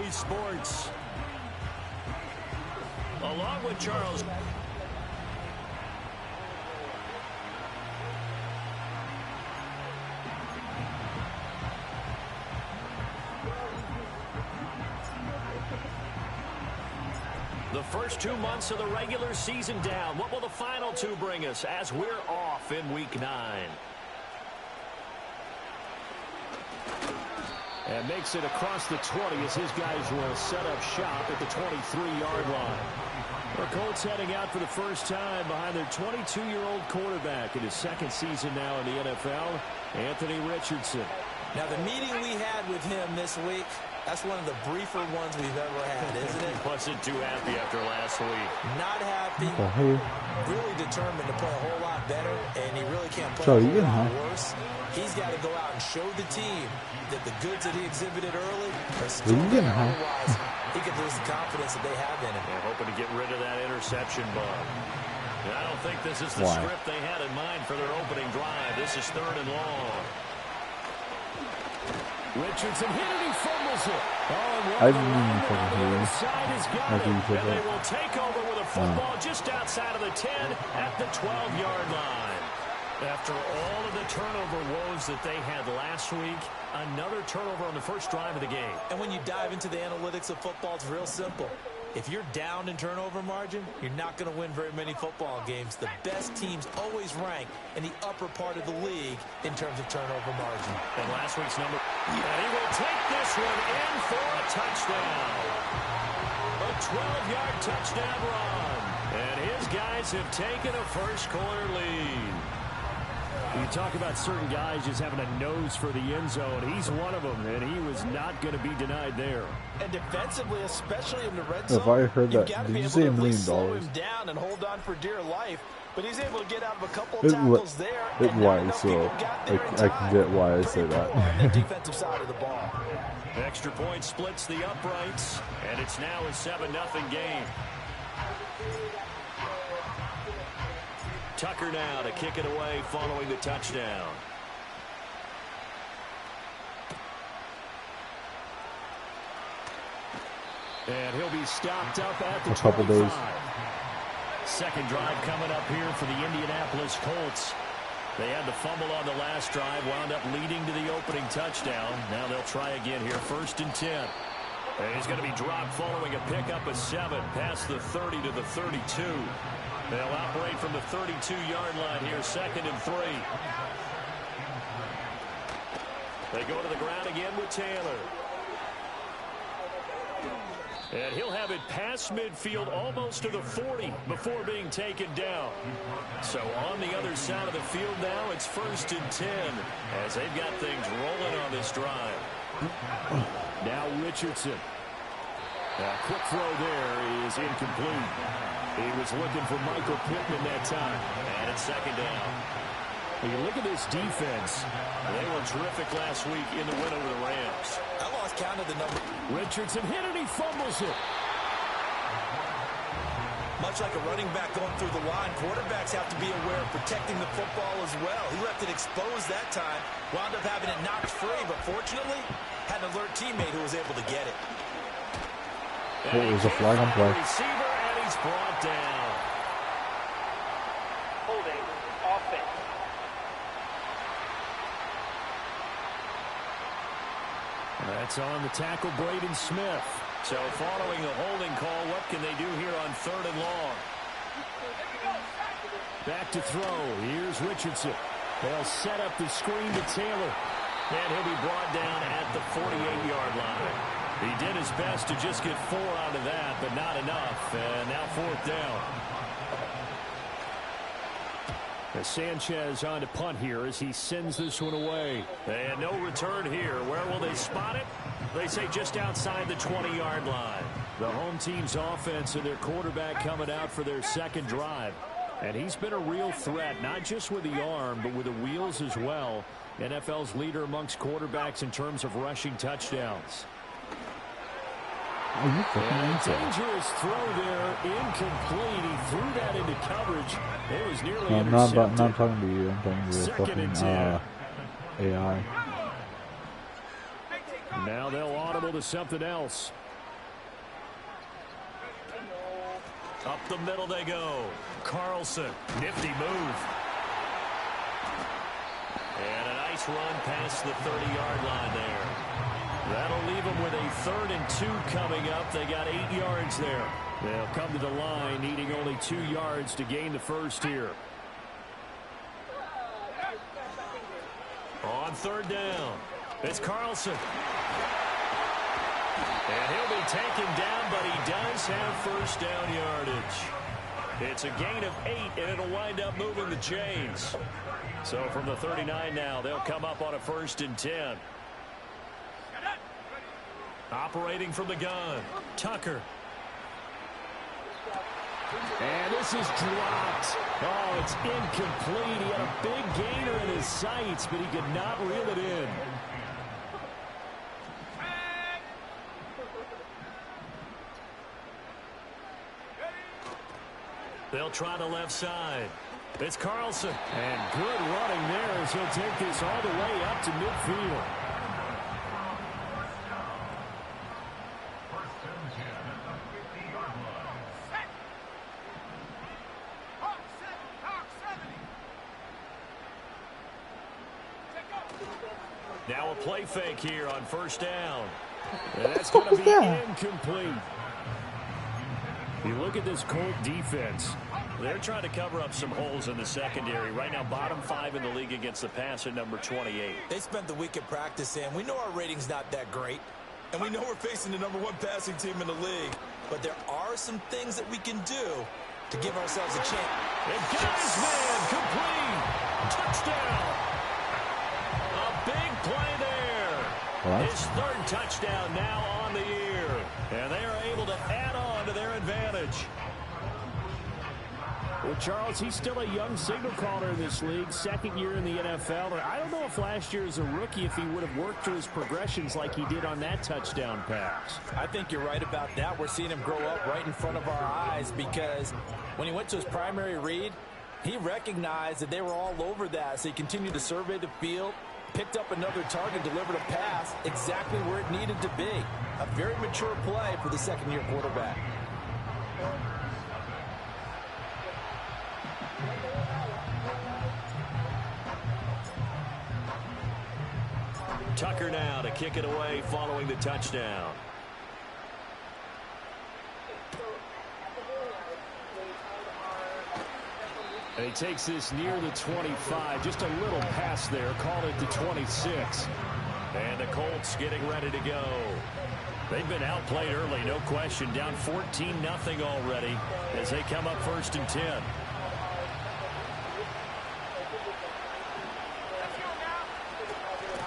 Fox Sports. Along with Charles. The first 2 months of the regular season down. What will the final two bring us as we're off in Week 9? And makes it across the 20 as his guys will set up shop at the 23-yard line. The Colts heading out for the first time behind their 22-year-old quarterback in his second season now in the NFL, Anthony Richardson. Now, the meeting we had with him this week, that's one of the briefer ones we've ever had, isn't it? He wasn't too happy after last week. Not happy. Really determined to play a whole lot better, and he really can't play a whole lot worse. He's got to go out and show the team that the goods that he exhibited early are still there. Otherwise, he could lose the confidence that they have in him. They're hoping to get rid of that interception bug. I don't think this is the script they had in mind for their opening drive. This is 3rd and long. Richardson hit it, he fumbles it. I didn't even fucking hear him. And they will take over with a football just outside of the 10 at the 12-yard line. After all of the turnover woes that they had last week, another turnover on the first drive of the game. And when you dive into the analytics of football, it's real simple. If you're down in turnover margin, you're not going to win very many football games. The best teams always rank in the upper part of the league in terms of turnover margin. And last week's number. And he will take this one in for a touchdown. A 12-yard touchdown run. And his guys have taken a first-quarter lead. You talk about certain guys just having a nose for the end zone. He's one of them, and he was not going to be denied there. And defensively, especially in the red zone, if I heard that, did you say $1 million? Slow him down and hold on for dear life. But he's able to get out of a couple of tackles there. So I can get why I say that. The defensive side of the ball. Extra point splits the uprights, and it's now a 7-0 game. Tucker now to kick it away following the touchdown. And he'll be stopped up at the 25. Second drive coming up here for the Indianapolis Colts. They had the fumble on the last drive, wound up leading to the opening touchdown. Now they'll try again here, 1st and 10. And he's going to be dropped following a pickup of 7 past the 30 to the 32. They'll operate from the 32-yard line here, 2nd and 3. They go to the ground again with Taylor. And he'll have it past midfield almost to the 40 before being taken down. So on the other side of the field now, it's 1st and 10 as they've got things rolling on this drive. Now Richardson. A quick throw there is incomplete. He was looking for Michael Pittman that time. And it's 2nd down. When you look at this defense, they were terrific last week in the win over the Rams. I lost count of the number. Richardson hit it, he fumbles it. Much like a running back going through the line, quarterbacks have to be aware of protecting the football as well. He left it exposed that time, wound up having it knocked free, but fortunately, had an alert teammate who was able to get it. It was a flag on play. Receiver, and he's brought down. Holding offense. That's on the tackle, Braden Smith. So following the holding call, what can they do here on 3rd and long? Back to throw. Here's Richardson. They'll set up the screen to Taylor. And he'll be brought down at the 48-yard line. He did his best to just get 4 out of that, but not enough. And now 4th down. As Sanchez on to punt here as he sends this one away. And no return here. Where will they spot it? They say just outside the 20-yard line. The home team's offense and their quarterback coming out for their second drive. And he's been a real threat, not just with the arm, but with the wheels as well. NFL's leader amongst quarterbacks in terms of rushing touchdowns. Dangerous throw there, incomplete. He threw that into coverage. It was nearly intercepted. I'm not talking to you. I'm talking to the fucking AI. Now they'll audible to something else. Up the middle they go. Carlson, nifty move. And a nice run past the 30-yard line there. That'll leave them with a 3rd and 2 coming up. They got 8 yards there. They'll come to the line needing only 2 yards to gain the first here. On 3rd down, it's Carlson. And he'll be taken down, but he does have first down yardage. It's a gain of 8, and it'll wind up moving the chains. So from the 39 now, they'll come up on a 1st and 10. Operating from the gun, Tucker. And this is dropped. Oh, it's incomplete. He had a big gainer in his sights, but he could not reel it in. They'll try the left side. It's Carlson. And good running there as he'll take this all the way up to midfield. Now a play fake here on 1st down. And that's going to be incomplete. You look at this Colt defense. They're trying to cover up some holes in the secondary. Right now, bottom 5 in the league against the pass at number 28. They spent the week at practice, and we know our rating's not that great. And we know we're facing the number 1 passing team in the league. But there are some things that we can do to give ourselves a chance. And guys, man, complete. Touchdown. A big play there. His 3rd touchdown now on the year. And they are able to add on to their advantage. Well, Charles, he's still a young signal caller in this league, 2nd year in the NFL. I don't know if last year as a rookie if he would have worked through his progressions like he did on that touchdown pass. I think you're right about that. We're seeing him grow up right in front of our eyes because when he went to his primary read, he recognized that they were all over that, so he continued to survey the field, picked up another target, delivered a pass exactly where it needed to be. A very mature play for the 2nd-year quarterback. Tucker now to kick it away following the touchdown. And he takes this near the 25. Just a little pass there. Called it the 26. And the Colts getting ready to go. They've been outplayed early, no question. Down 14-0 already as they come up 1st and 10.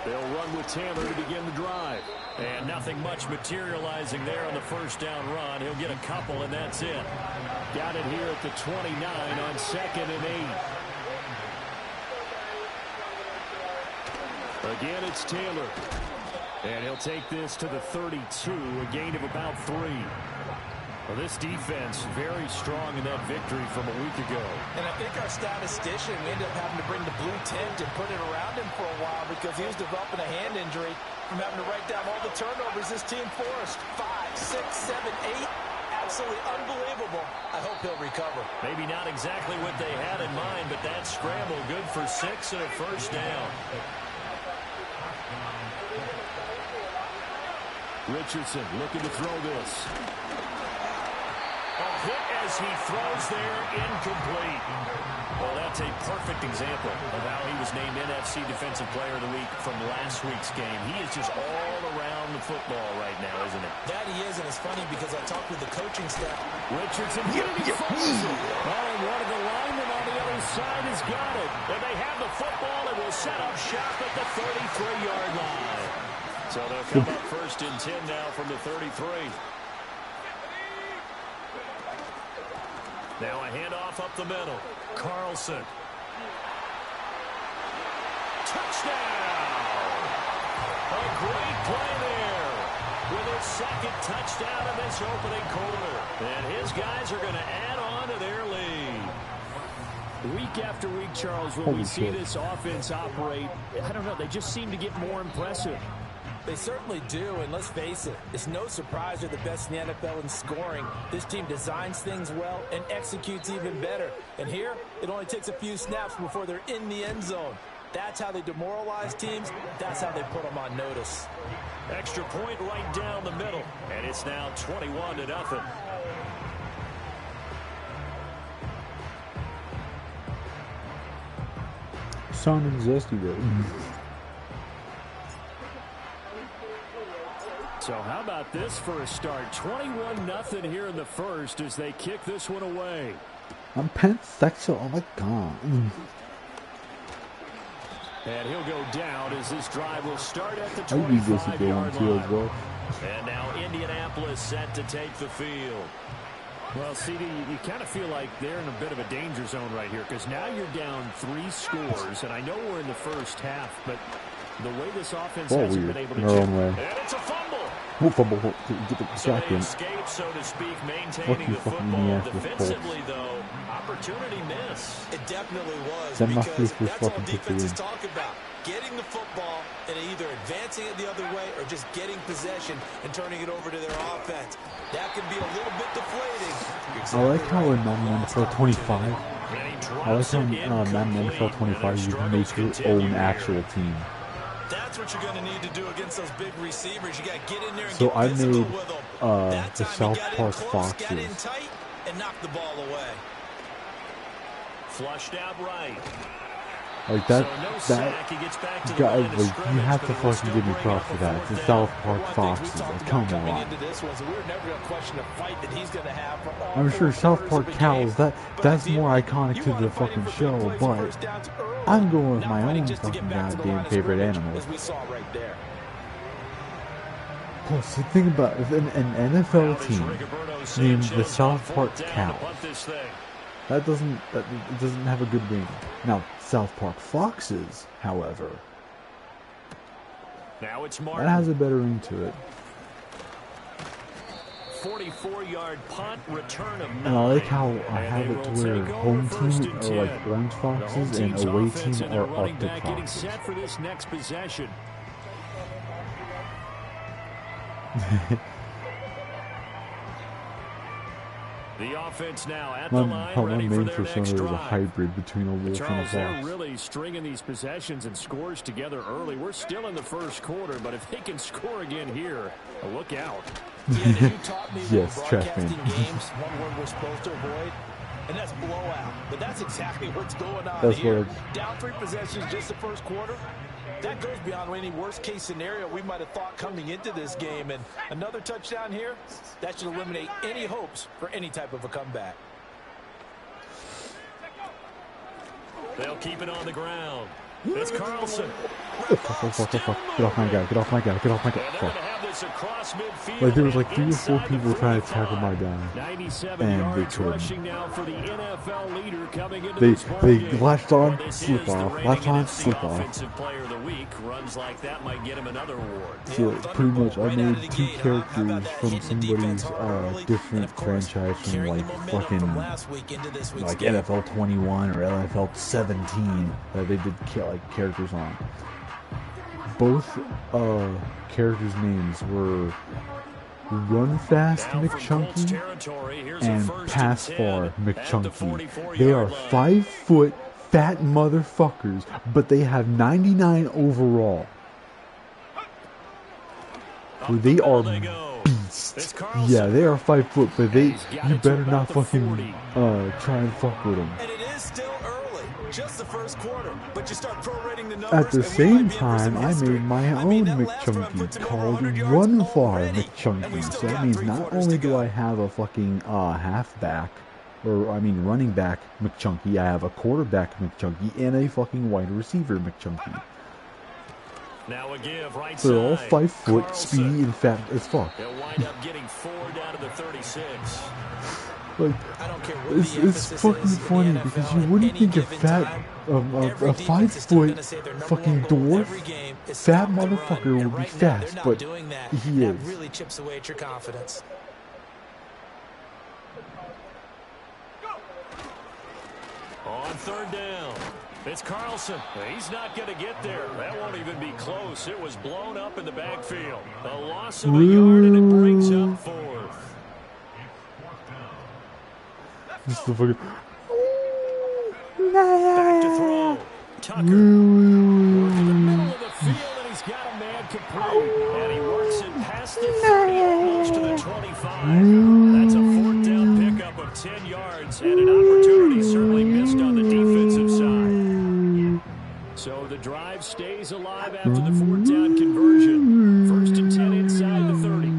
They'll run with Taylor to begin the drive. And nothing much materializing there on the 1st down run. He'll get a couple, and that's it. Got it here at the 29 on 2nd and 8. Again, it's Taylor. And he'll take this to the 32, a gain of about 3. Well, this defense very strong in that victory from a week ago. And I think our statistician ended up having to bring the blue tent and put it around him for a while because he was developing a hand injury from having to write down all the turnovers this team forced. 5, 6, 7, 8. Absolutely unbelievable. I hope he'll recover. Maybe not exactly what they had in mind, but that scramble good for 6 and a 1st down. Richardson looking to throw this. A hit as he throws there, incomplete. Well, that's a perfect example of how he was named NFC Defensive Player of the Week from last week's game. He is just all around the football right now, isn't it? That he is, and it's funny because I talked with the coaching staff. Richardson getting it. Oh, and one of the linemen on the other side has got it. And they have the football and will set up shop at the 33-yard line. So they'll come up 1st and 10 now from the 33. Now a handoff up the middle. Carlson. Touchdown! A great play there with his 2nd touchdown in this opening quarter. And his guys are going to add on to their lead. Week after week, Charles, when we see this offense operate, I don't know, they just seem to get more impressive. They certainly do, and let's face it, it's no surprise they're the best in the NFL in scoring. This team designs things well and executes even better. And here, it only takes a few snaps before they're in the end zone. That's how they demoralize teams. That's how they put them on notice. Extra point right down the middle, and it's now 21-0. Sounding zesty though. So how about this for a start? 21-0 here in the first as they kick this one away. I'm pansexual. Oh my god. And he'll go down as this drive will start at the I read this again on 25-yard field as line. well. And now Indianapolis set to take the field. Well, CD, you kind of feel like they're in a bit of a danger zone right here because now you're down 3 scores, and I know we're in the first half, but the way this offense hasn't been able to in our own way. And it's a fumble. Oh, fumble. Get the So sack they in. escape, so to speak, Fuck maintaining you, the fucking football. Indianapolis Defensively, though, opportunity miss. It definitely was, Send my because first that's all fucking defenses picture in. talk about. Getting the football and either advancing it the other way or just getting possession and turning it over to their offense. That can be a little bit deflating. I like how in Madden NFL 25, I like how in Madden NFL 25 you can make your own actual team. That's what you're going to need to do against those big receivers. You got to get in there and So get I physical made with them. That the time he South got in Park close, got in Foxes. tight, and knocked the ball away. Flushed out right. Like that, So no that sack. He gets back to the guy, line of like you scrimmage, have to but it will fucking still give me bring props up for a that. fourth The down. South Park One of the things Foxes, we talked like, about come coming on. into this was we were never going to question the fight that he's going to have for all I'm sure 4 South quarters Park of a Cows, game. that's But more ideally, iconic you to want the to fight fucking for big show, plays and but first downs early, I'm going with not my fighting own just to get fucking back to the line goddamn of favorite scrimmage, animal. as we saw right there. Plus, the thing about an NFL team named the South Park Cows, that doesn't have a good ring. Now, South Park Foxes, however, Now it's that Martin. has a better ring to it. 44-yard punt, return of 9. And I like how I And have they it to will where take over home first team and are like 10. Orange The home Foxes and team's away offense team and their are running Arctic back getting Foxes. Set for this next possession. The offense now at the line, My ready for main their persona next is a drive. hybrid between a wolf and a Charles, they're fox. really stringing these possessions and scores together early. We're still in the first quarter, but if they can score again here, look out. Yeah, you taught me Yes, when track broadcasting man. games, one word we're supposed to avoid, and that's blowout. But that's exactly what's going on That's here. what Down 3 possessions just the first quarter. That goes beyond any worst-case scenario we might have thought coming into this game. And another touchdown here, that should eliminate any hopes for any type of a comeback. They'll keep it on the ground. It's Carlson. Fuck. Get off my guy. Get off my guy. Get off my guy. And they're Fuck. going to have this across midfield. Like there was like and 3 or 4 inside the people trying to 45. tackle my guy. 97 And they yards couldn't. rushing now for the NFL leader coming into They this ballgame. latched Well, on, this slip is the off. reigning Latch on, NFC slip off. Offensive Player of the Week. Runs like that might get him another award. So pretty much I Right out of the made 2 gate, huh? How about characters that? from Hitting the defense somebody's hard early, and different of course, franchise from carrying like the momentum fucking from last week into this week's like game. NFL 21 or NFL 17 that they did like characters on. Both characters' names were Run Fast Now from Colts McChunky territory, here's a and first Pass and 10 Far at the McChunky. 44-yard They are line. 5-foot fat motherfuckers, but they have 99 overall. Up So the they middle are they go. beasts. It's Carlson. Yeah, they are 5 foot, but they He's got you it to better about not the fucking 40. try and fuck with them. And it is still early, just the first quarter. But you start prorating the numbers. At the and we same might be in for some time, I history. made my I mean, own that last run McChunky puts him over called 100 yards Run Far already. And we McChunky. still So that got means 3 not quarters only to do go. I have a fucking halfback, or I mean running back McChunky, I have a quarterback McChunky, and a fucking wide receiver McChunky. Now a give right So they're all side. 5 foot, Carlson. speedy, and fat as fuck. They'll wind up getting 4 down to the 36. Like, I don't care what it's the emphasis fucking is in funny the because NFL you at wouldn't any think a given fat, time. a Every 5 defense is still foot gonna say their number fucking one goal dwarf, every game is fat stop the run. motherfucker And would be right now, they're fast, not but doing that. he That is. really chips away at your confidence. On 3rd down. It's Carlson. He's not going to get there. That won't even be close. It was blown up in the backfield. A loss of a yard, and it brings up 4th. This is the fucking... Back to throw. Tucker. Working the middle of the field, and he's got a man complete. And he works it past the 30, almost to the 25. That's a 4th down pickup of 10 yards, and an opportunity certainly missed on the defensive side. So the drive stays alive after the 4th down conversion. 1st and 10 inside the 30.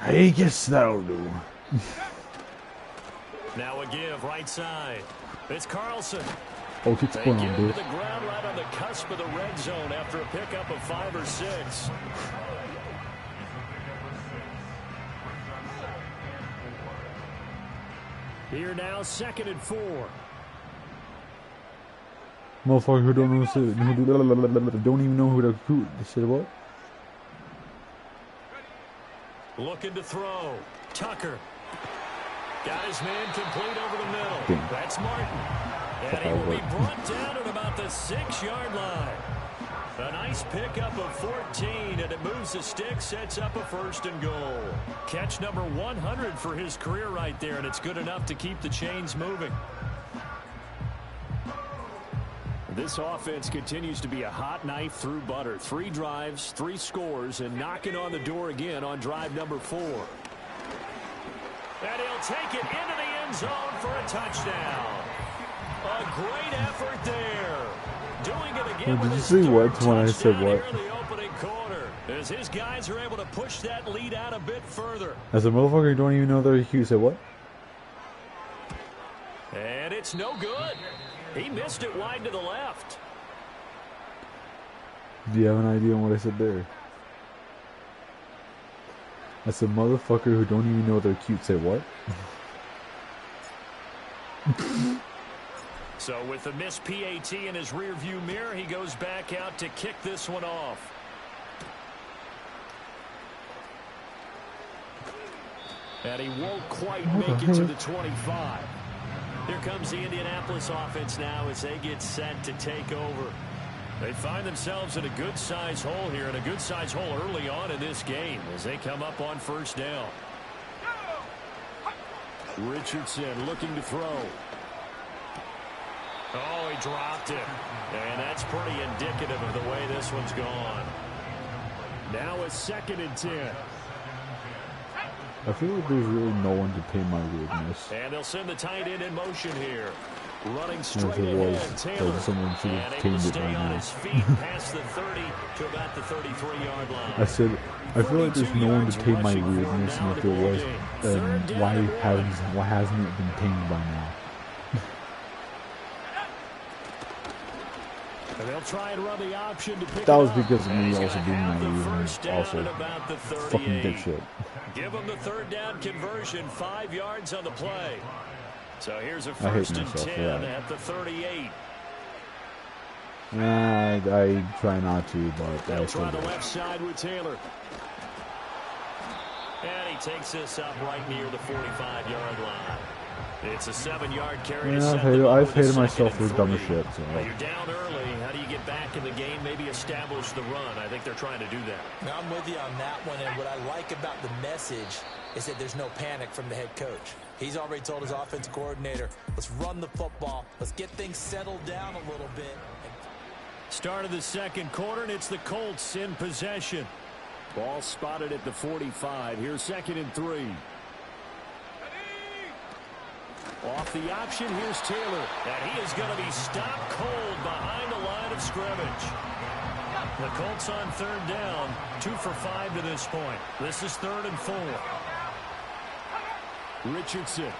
I guess that'll do. Now a give right side. It's Carlson. Oh, keep They going get on, to dude. the ground right on the cusp of the red zone after a pickup of 5 or 6. Here now, 2nd and 4. Motherfucker who don't know, don't even know who the shit was. Looking to throw. Tucker. Got his man complete over the middle. Damn. That's Martin. And he will be brought down at about the 6-yard line. A nice pickup of 14, and it moves the stick, sets up a 1st and goal. Catch number 100 for his career right there, and it's good enough to keep the chains moving. This offense continues to be a hot knife through butter. 3 drives, 3 scores, and knocking on the door again on drive number 4. And he'll take it into the end zone for a touchdown. A great effort there. Doing it again. Did you see what when I said what? In the opening quarter, as his guys are able to push that lead out a bit further. As a motherfucker, you don't even know they're accused. Said what? And it's no good. He missed it wide to the left. Do you have an idea on what I said there? I said motherfucker who don't even know they're cute. Say what? So with the missed PAT in his rearview mirror, he goes back out to kick this one off. And he won't quite make it to the 25. Here comes the Indianapolis offense now as they get set to take over. They find themselves in a good-sized hole here, and a good-sized hole early on in this game as they come up on 1st down. Richardson looking to throw. Oh, he dropped it. And that's pretty indicative of the way this one's gone. Now a 2nd and 10. I feel like there's really no one to pay my weirdness. And they'll send the tight end in motion here. Running straight If it was, ahead, Taylor. someone should have And able to tamed it stay by on now. his feet past the 30 to about the 33-yard line. I said, I feel like there's no one to tame my weirdness, and if there was, why hasn't it been tamed by now? And they'll try and run the option to pick That was it up. because of me He's also gonna being have the naive first and down also at about the fucking 38. dipshit. Give him the 3rd down conversion, 5 yards on the play. So here's a I hate 1st and myself 10 for that. at the 38. I try not to, but They'll I try still the do. left side with Taylor. And he takes this up right near the 45-yard line. It's a 7-yard carry to set them up I've with a hated myself 2nd for and dumb 3. shit. So. But you're down early. How do you get back in the game, maybe establish the run? I think they're trying to do that. Now, I'm with you on that one, and what I like about the message is that there's no panic from the head coach. He's already told his offensive coordinator, let's run the football. Let's get things settled down a little bit. Start of the 2nd quarter, and it's the Colts in possession. Ball spotted at the 45. Here's 2nd and 3. Off the option, here's Taylor. And he is going to be stopped cold behind the line of scrimmage. The Colts on 3rd down, 2 for 5 to this point. This is 3rd and 4. Richardson.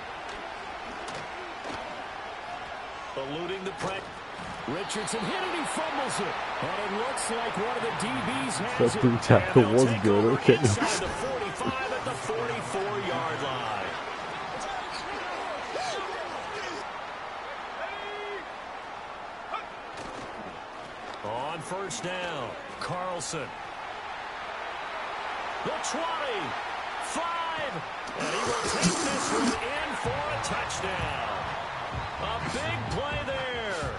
Eluding the press. Richardson hit it, he fumbles it. And it looks like one of the DBs has That it. big tackle And they'll was take good, over okay. inside the 45 at the 44-yard line. On 1st down, Carlson. The 20, 5, and he will take this one in for a touchdown. A big play there.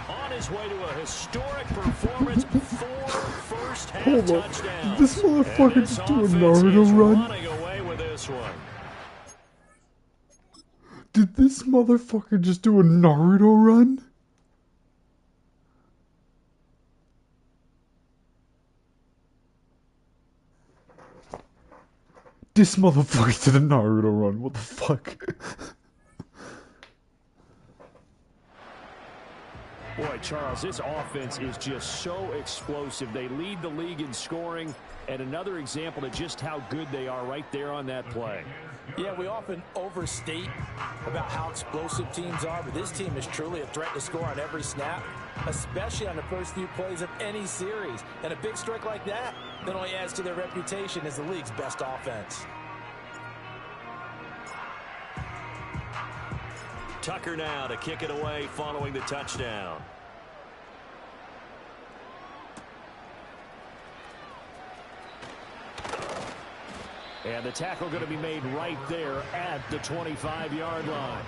On his way to a historic performance, 4 first-half touchdowns. This motherfucker just do a Naruto run? Running away with this one. Did this motherfucker just do a Naruto run? This motherfucker did a Naruto run. What the fuck? Boy, Charles, this offense is just so explosive. They lead the league in scoring, and another example of just how good they are right there on that play. Yeah, we often overstate about how explosive teams are, but this team is truly a threat to score on every snap, especially on the first few plays of any series. And a big strike like that only adds to their reputation as the league's best offense. Tucker now to kick it away following the touchdown. And the tackle going to be made right there at the 25-yard line.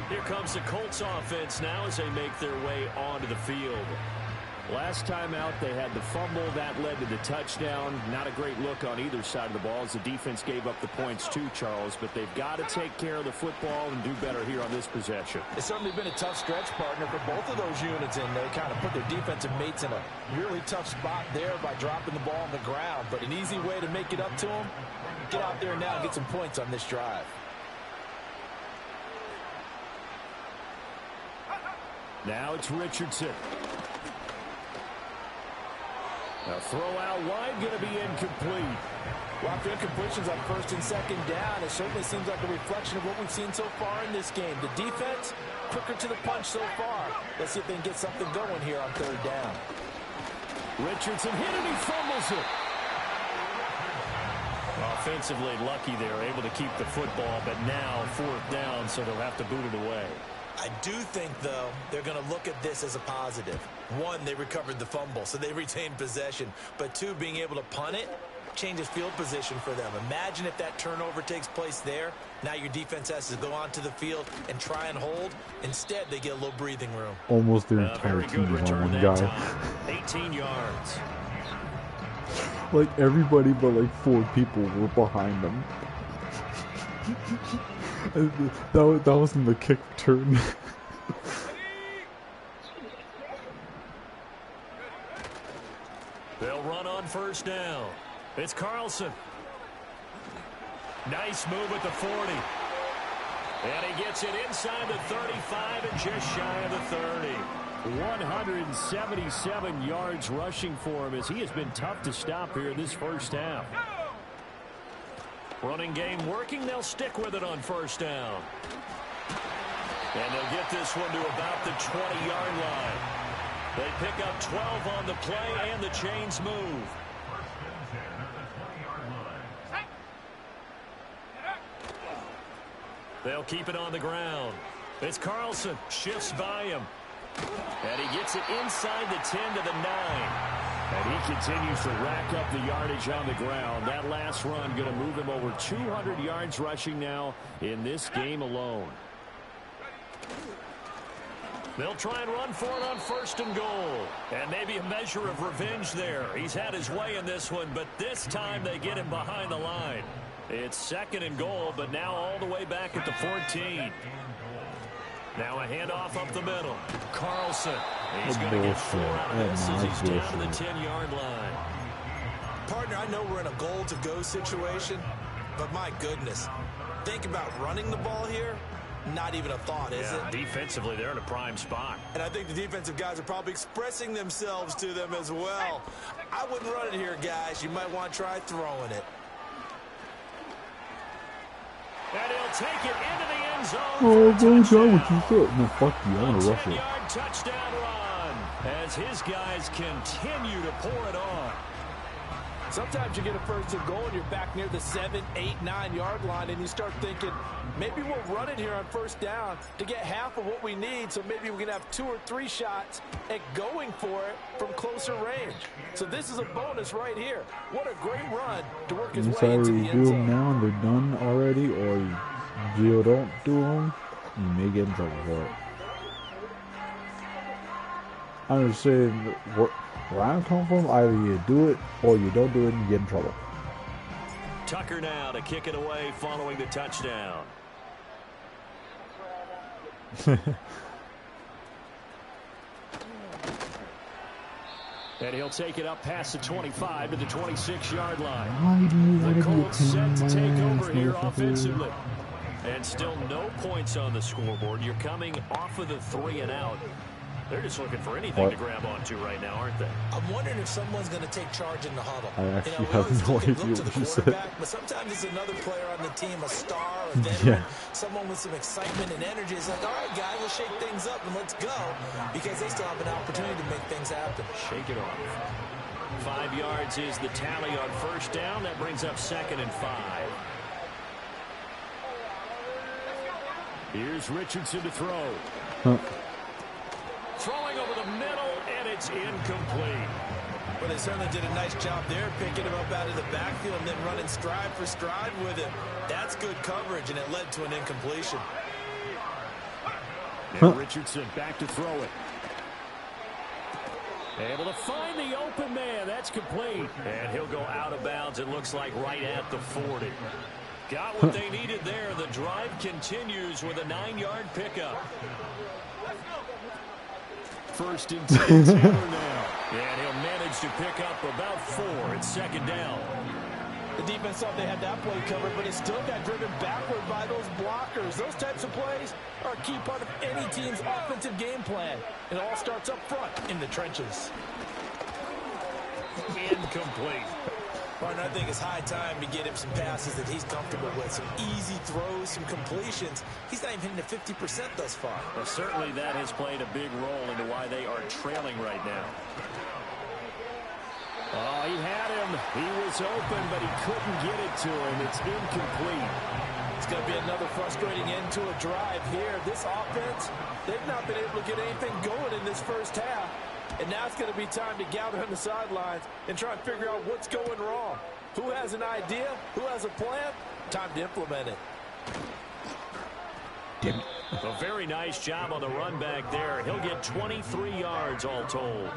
Here comes the Colts offense now as they make their way onto the field. Last time out, they had the fumble. That led to the touchdown. Not a great look on either side of the ball as the defense gave up the points too, Charles. But they've got to take care of the football and do better here on this possession. It's certainly been a tough stretch, partner, for both of those units, and they kind of put their defensive mates in a really tough spot there by dropping the ball on the ground. But an easy way to make it up to them, get out there now and get some points on this drive. Now it's Richardson. A throw out wide, going to be incomplete. Well, after incompletions on first and second down, it certainly seems like a reflection of what we've seen so far in this game. The defense, quicker to the punch so far. Let's see if they can get something going here on third down. Richardson hit and he fumbles it. Offensively lucky they were able to keep the football, but now fourth down, so they'll have to boot it away. I do think, though, they're going to look at this as a positive. One, they recovered the fumble, so they retained possession. But two, being able to punt it changes field position for them. Imagine if that turnover takes place there. Now your defense has to go onto the field and try and hold. Instead, they get a little breathing room. Almost their entire team is on one guy. 18 yards. Like, everybody but, like, 4 people were behind them. That wasn't the kick return. They'll run on first down. It's Carlson. Nice move at the 40. And he gets it inside the 35 and just shy of the 30. 177 yards rushing for him as he has been tough to stop here in this first half. Running game working. They'll stick with it on first down. And they'll get this one to about the 20-yard line. They pick up 12 on the play, and the chains move. They'll keep it on the ground. It's Carlson. Shifts by him. And he gets it inside the 10 to the 9. And he continues to rack up the yardage on the ground. That last run going to move him over 200 yards rushing now in this game alone. They'll try and run for it on first and goal. And maybe a measure of revenge there. He's had his way in this one, but this time they get him behind the line. It's second and goal, but now all the way back at the 14. Now a handoff up the middle. Carlson. He's going to get 4 out of this as he's down to the 10-yard line. Partner, I know we're in a goal-to-go situation, but my goodness, think about running the ball here. Not even a thought, is it? Defensively, they're in a prime spot. And I think the defensive guys are probably expressing themselves to them as well. I wouldn't run it here, guys. You might want to try throwing it. And he'll take it into the end zone. Oh, don't go what you thought. No, fuck you. I'm going to rush it. 10-yard touchdown run as his guys continue to pour it on. Sometimes you get a first and goal and you're back near the 7, 8, 9-yard line and you start thinking, maybe we'll run it here on first down to get half of what we need, so maybe we can have 2 or 3 shots at going for it from closer range. So this is a bonus right here. What a great run to work his way into the end zone. Now and they're done already, or you don't do them. You may get in trouble for it. I'm just saying, where I'm coming from, either you do it or you don't do it and you get in trouble. Tucker now to kick it away following the touchdown. And he'll take it up past the 25 to the 26-yard line. The Colts set to take over here offensively. And still no points on the scoreboard. You're coming off of the 3 and out. They're just looking for anything to grab onto right now, aren't they? I'm wondering if someone's going to take charge in the huddle. I actually have no idea what you said. But sometimes it's another player on the team, a star, a veteran, someone with some excitement and energy. It's like, all right, guys, we'll shake things up and let's go, because they still have an opportunity to make things happen. Shake it off. 5 yards is the tally on first down. That brings up 2nd and 5. Here's Richardson to throw. Throwing over the middle, and it's incomplete. Well, they certainly did a nice job there, picking him up out of the backfield and then running stride for stride with him. That's good coverage, and it led to an incompletion. And Richardson back to throw it. Able to find the open man. That's complete. And he'll go out of bounds, it looks like, right at the 40. Got what they needed there. The drive continues with a 9-yard pickup. 1st and 10 Taylor now. And he'll manage to pick up about 4. It's 2nd down. The defense thought they had that play covered, but it still got driven backward by those blockers. Those types of plays are a key part of any team's offensive game plan. It all starts up front in the trenches. Incomplete. Partner, I think it's high time to get him some passes that he's comfortable with. Some easy throws, some completions. He's not even hitting the 50% thus far. Well, certainly that has played a big role into why they are trailing right now. Oh, he had him. He was open, but he couldn't get it to him. It's incomplete. It's going to be another frustrating end to a drive here. This offense, they've not been able to get anything going in this first half. And now it's going to be time to gather on the sidelines and try and figure out what's going wrong. Who has an idea? Who has a plan? Time to implement it. A very nice job on the run back there. He'll get 23 yards all told.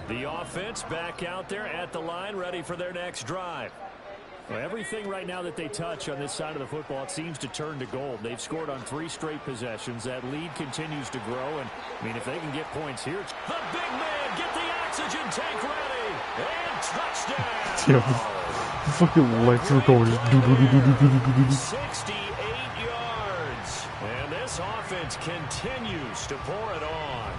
The offense back out there at the line, ready for their next drive. Well, everything right now that they touch on this side of the football, it seems to turn to gold. They've scored on 3 straight possessions. That lead continues to grow, and, I mean, if they can get points here. The big man, get the oxygen tank ready, and touchdown! Yeah, fucking lights are going. 68 yards, and this offense continues to pour it on.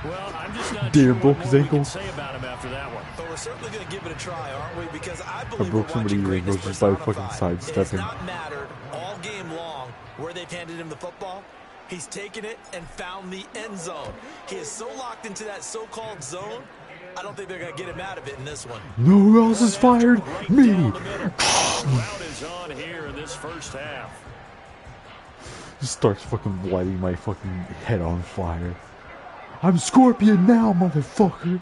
Well, I'm just not sure what more we can say about him after that one. But we're certainly going to give it a try, aren't we? Because I believe we're somebody watching greatness just by fucking personified. It has sidestepping. not mattered all game long where they've handed him the football. He's taken it and found the end zone. He is so locked into that so-called zone, I don't think they're going to get him out of it in this one. No, who else is fired? Me! Crowd is on here in this first half. Just starts fucking lighting my fucking head on fire. I'm Scorpion now, motherfucker!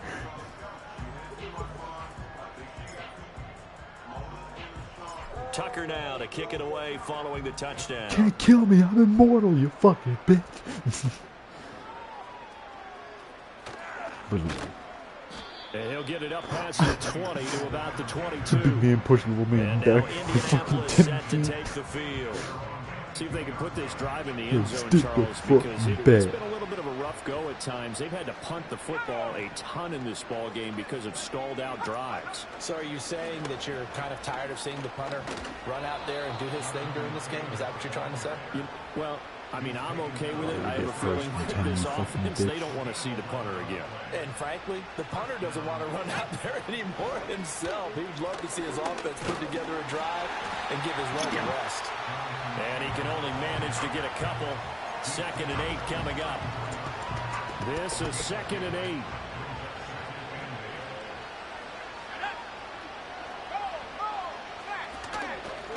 Tucker now to kick it away following the touchdown. Can't kill me, I'm immortal, you fucking bitch! And he'll get it up past the 20 to about the 22. Big man pushing little man And now back. Indianapolis set to take the field. See if they can put this drive in the end zone, stick Charles, the because it's bed. been a little bit of a rough go at times. They've had to punt the football a ton in this ball game because of stalled out drives. So are you saying that you're kind of tired of seeing the punter run out there and do his thing during this game? Is that what you're trying to say? Well, I mean, I'm okay with it. I have a feeling that this offense, they don't want to see the punter again. And frankly, the punter doesn't want to run out there anymore himself. He would love to see his offense put together a drive and give his run a rest. And he can only manage to get a couple. 2nd and 8 coming up. This is 2nd and 8.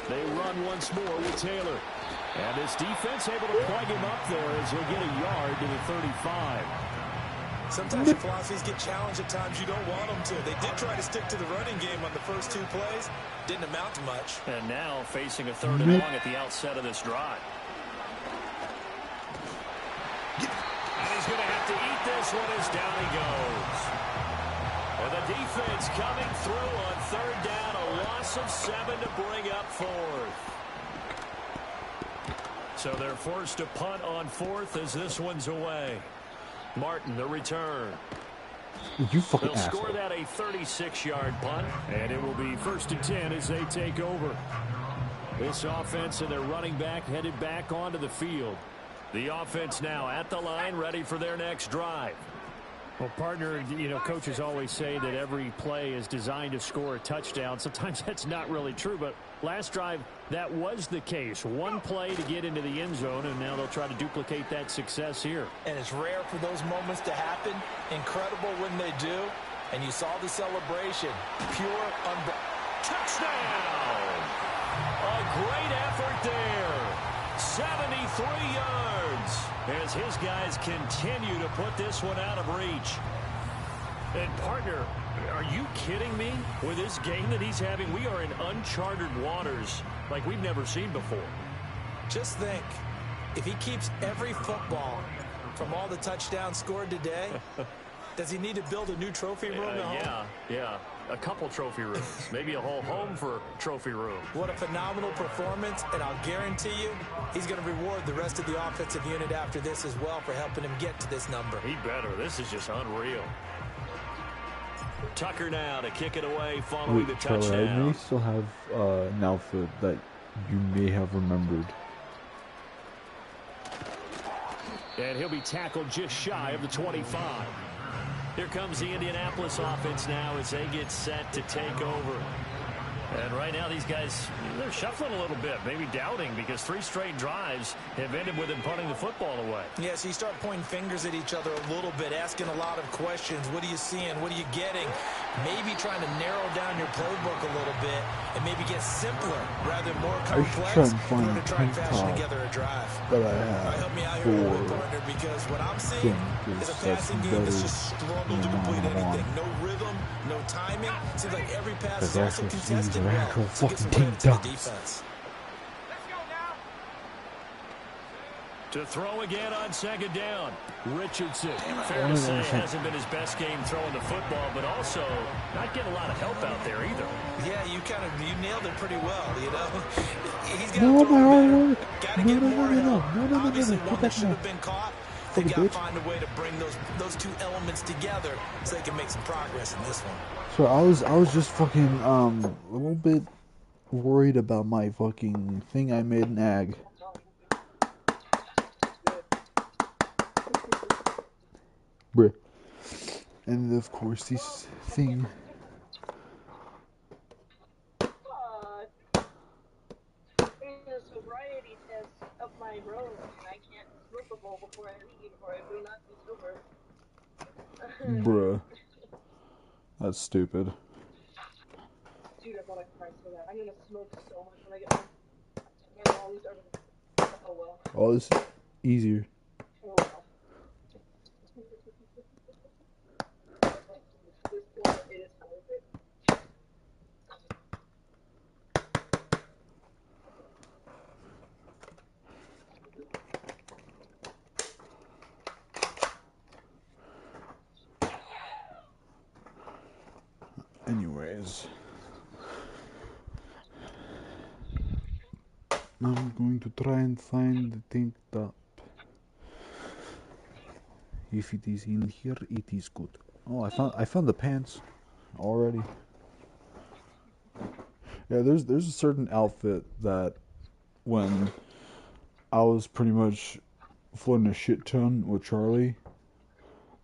They run once more with Taylor. And this defense able to plug him up there as he'll get a yard to the 35. Sometimes your philosophies get challenged at times you don't want them to. They did try to stick to the running game on the first 2 plays. Didn't amount to much. And now facing a 3rd and long at the outset of this drive. And he's going to have to eat this one as down he goes. And the defense coming through on 3rd down. A loss of 7 to bring up 4th. So they're forced to punt on 4th as this one's away. Martin, the return. You fucking They'll asshole. score that a 36-yard punt, and it will be 1st and 10 as they take over. This offense and their running back headed back onto the field. The offense now at the line, ready for their next drive. Well, partner, you know, coaches always say that every play is designed to score a touchdown. Sometimes that's not really true, but last drive, that was the case. One play to get into the end zone, and now they'll try to duplicate that success here. And it's rare for those moments to happen. Incredible when they do. And you saw the celebration. Pure, Touchdown! A great effort there. 73 yards as his guys continue to put this one out of reach. And partner, are you kidding me? With this game that he's having, we are in uncharted waters like we've never seen before. Just think, if he keeps every football from all the touchdowns scored today, does he need to build a new trophy room at home? Yeah. A couple trophy rooms. Maybe a whole home for trophy room. What a phenomenal performance, and I'll guarantee you he's going to reward the rest of the offensive unit after this as well for helping him get to this number. He better. This is just unreal. Tucker now to kick it away following the touchdown. Charlie, I may still have an outfit that you may have remembered. And he'll be tackled just shy of the 25. Here comes the Indianapolis offense now as they get set to take over. And right now these guys, they're shuffling a little bit, maybe doubting, because 3 straight drives have ended with them punting the football away. Yeah, so you start pointing fingers at each other a little bit, asking a lot of questions. What are you seeing? What are you getting? Maybe trying to narrow down your playbook a little bit and maybe get simpler rather than more complex in order to try and fashion together a drive. That I have help me out here a little bit, partner, because what I'm seeing is a passing game that's just struggled to complete anything. No rhythm, no timing. Seems like every pass is also contested well. So get some credit to the defense. To throw again on 2nd down. Richardson, fair to say, hasn't been his best game throwing the football, but also not getting a lot of help out there either. Yeah, you nailed it pretty well, you know. He's got to throw better. Got to get more help. Obviously, one that should have been caught. They got to find a way to bring those 2 elements together so they can make some progress in this one. So I was just fucking a little bit worried about my fucking thing I made in ag. Bruh. And of course this thing. In a sobriety test of my road, and I can't smoke a bowl before I leave, or I will not be sober. Bruh. That's stupid. Dude, I bought a price for that. I'm gonna smoke so much when I get home. And all these are... Oh well. Oh, this is easier. Oh well. This point, it is worth it. Anyways, I'm going to try and find the tank top. If it is in here, it is good. Oh, I found the pants already. Yeah, there's a certain outfit that when I was pretty much floating a shit ton with Charlie,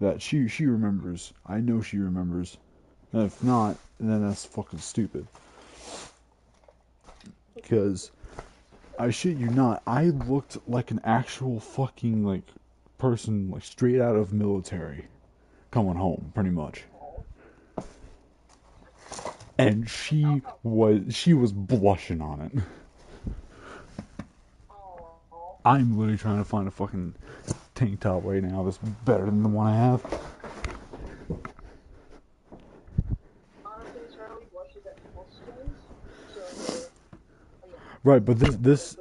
that she remembers. I know she remembers. And if not, then that's fucking stupid. Because, I shit you not, I looked like an actual fucking, like, person, like, straight out of military. Coming home, pretty much. And she was blushing on it. I'm literally trying to find a fucking tank top right now that's better than the one I have. Right, but this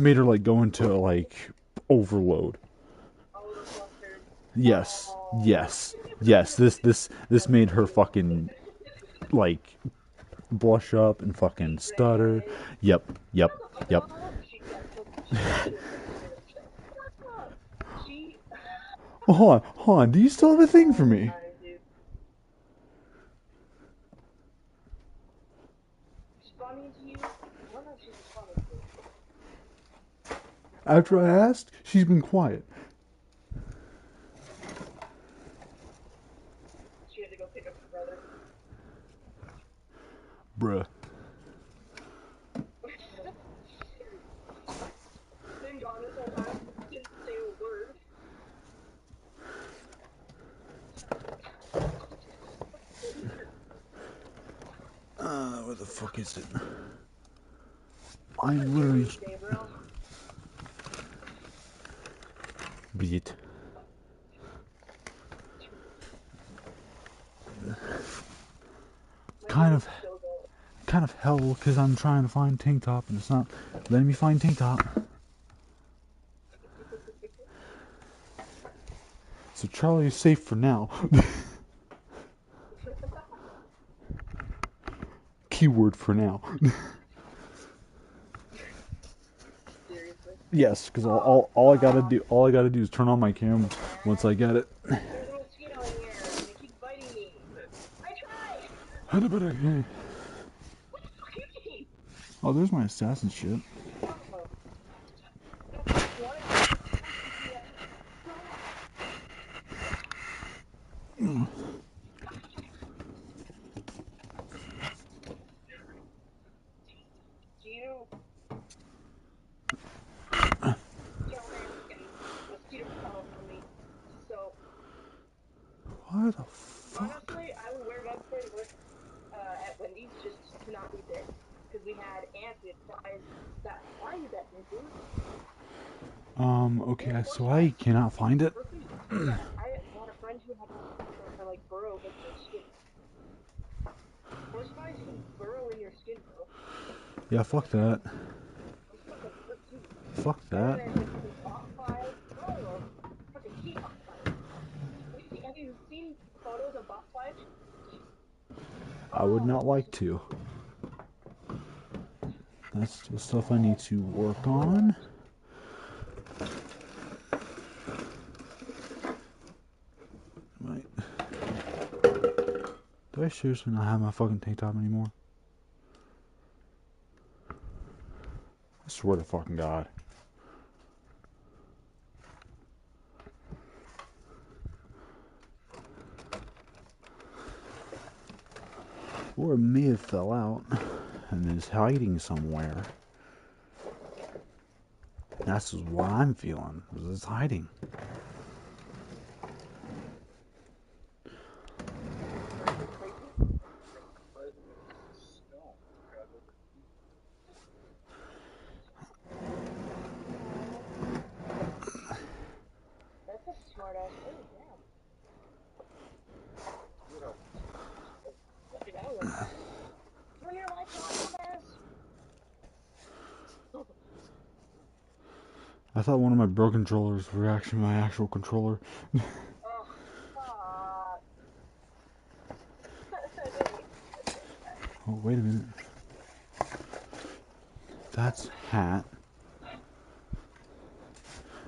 made her like go into like overload. Yes. This made her fucking like blush up and fucking stutter. Yep. Well, hold on. Do you still have a thing for me? After I asked, she's been quiet. She had to go pick up her brother. Bruh. Been gone this whole time. Didn't say a word. Where the fuck is it? I'm literally... Beat. Kind of hell, because I'm trying to find Tank Top and it's not letting me find Tank Top. So Charlie is safe for now. Keyword for now. Seriously? Yes, because all I gotta do is turn on my camera once I get it. There's a mosquito in here and it keeps biting me. I tried! What the fuck you mean? Oh, there's my assassin shit. What the fuck? Honestly, I would wear bug spray to work at Wendy's just to not be bit. Because we had ants and flies that fly you that dude. Okay, so I cannot find it. I had a friend who had to like burrow in their skin. Most flies can burrow in your skin, bro. Yeah, fuck that. Fuck that. Have you seen photos of botflies? I would not like to. That's the stuff I need to work on. Right. Do I seriously not have my fucking tank top anymore? I swear to fucking God. Or it may have fell out and is hiding somewhere. That's what I'm feeling. It's hiding. That's a smart ass thing, yeah. Turn your lights on, dumbass. I thought one of my broken controllers were actually my actual controller. Oh, wait a minute. That's hat.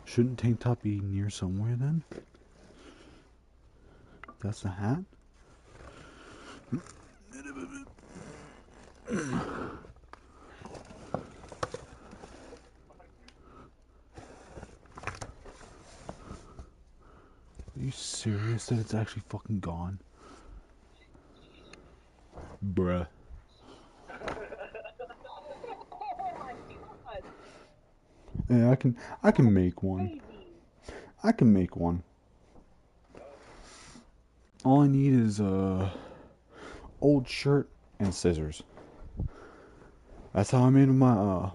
Shouldn't tank top be near somewhere then? That's the hat? Are you serious that it's actually fucking gone? Bruh. Yeah, I can make one. I can make one. All I need is a old shirt and scissors. That's how I made my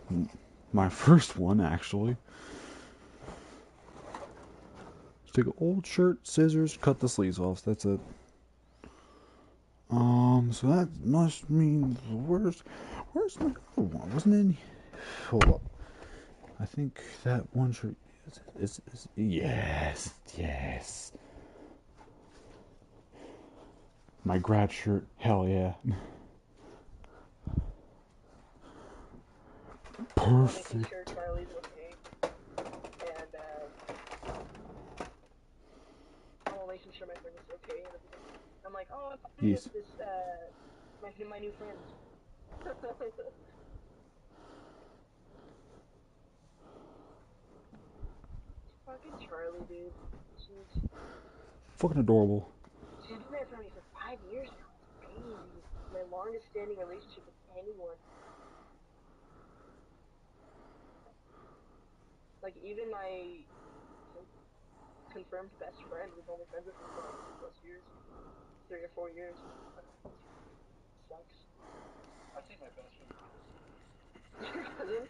my first one actually. Just take an old shirt, scissors, cut the sleeves off. That's it. So that must mean where's my other one? Wasn't Hold up. I think that one shirt is yes. My grad shirt, hell yeah. Perfect. Making sure Charlie's okay. And I'm making sure my friend is okay. And I'm like, oh, I'm fine with this, my new friend. Fucking Charlie, dude. She's fucking adorable. She's been there for me for 5 years now. It's crazy. My longest standing relationship with anyone. Like, even my confirmed best friend was only friends with me for like 2+ years. 3 or 4 years. Sucks. I think my best friend Your cousin?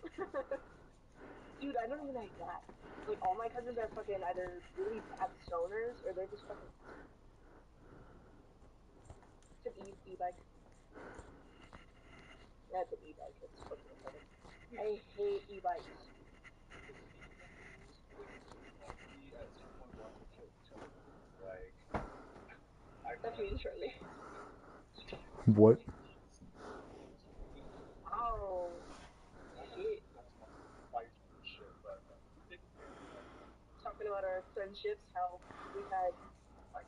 Dude, I don't even like that. Like, all my cousins are fucking either really bad stoners or they're just fucking. It's an e-bike. Yeah, it's an e-bike. It's fucking retarded. I hate e-bikes. That's me and Charlie. What? Oh, shit. Talking about our friendships, how we had a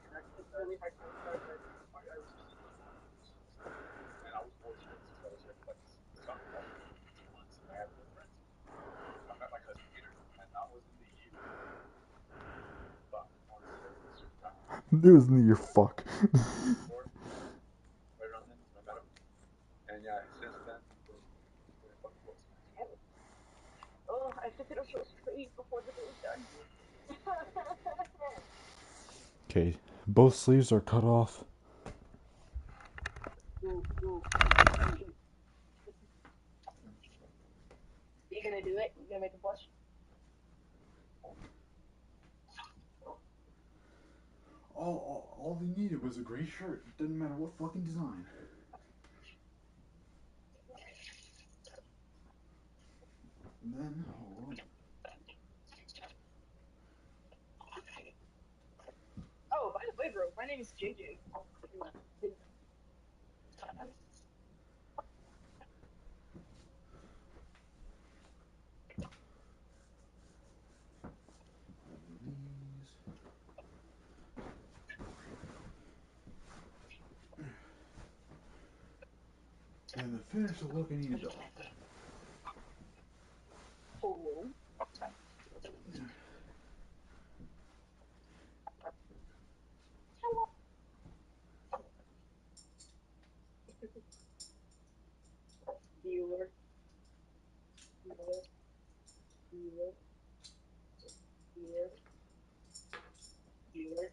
really hard time with our friends. and I was fortunate since I was here for like summer, like 2 months. I had real friends. I met my cousin Peter, and that was in the year. Fuck, I want to say it was It was in the year fuck. right around then, I met him. And yeah, since then, we're fucking close. Oh, I have to finish those trees before the day's done. Okay, both sleeves are cut off. Ooh. You gonna do it? You gonna make a blush? All they needed was a gray shirt. It didn't matter what fucking design. And then, hold on. Oh, by the way, bro, my name is JJ. And to finish the look, I need a belt. Hello. Bueller.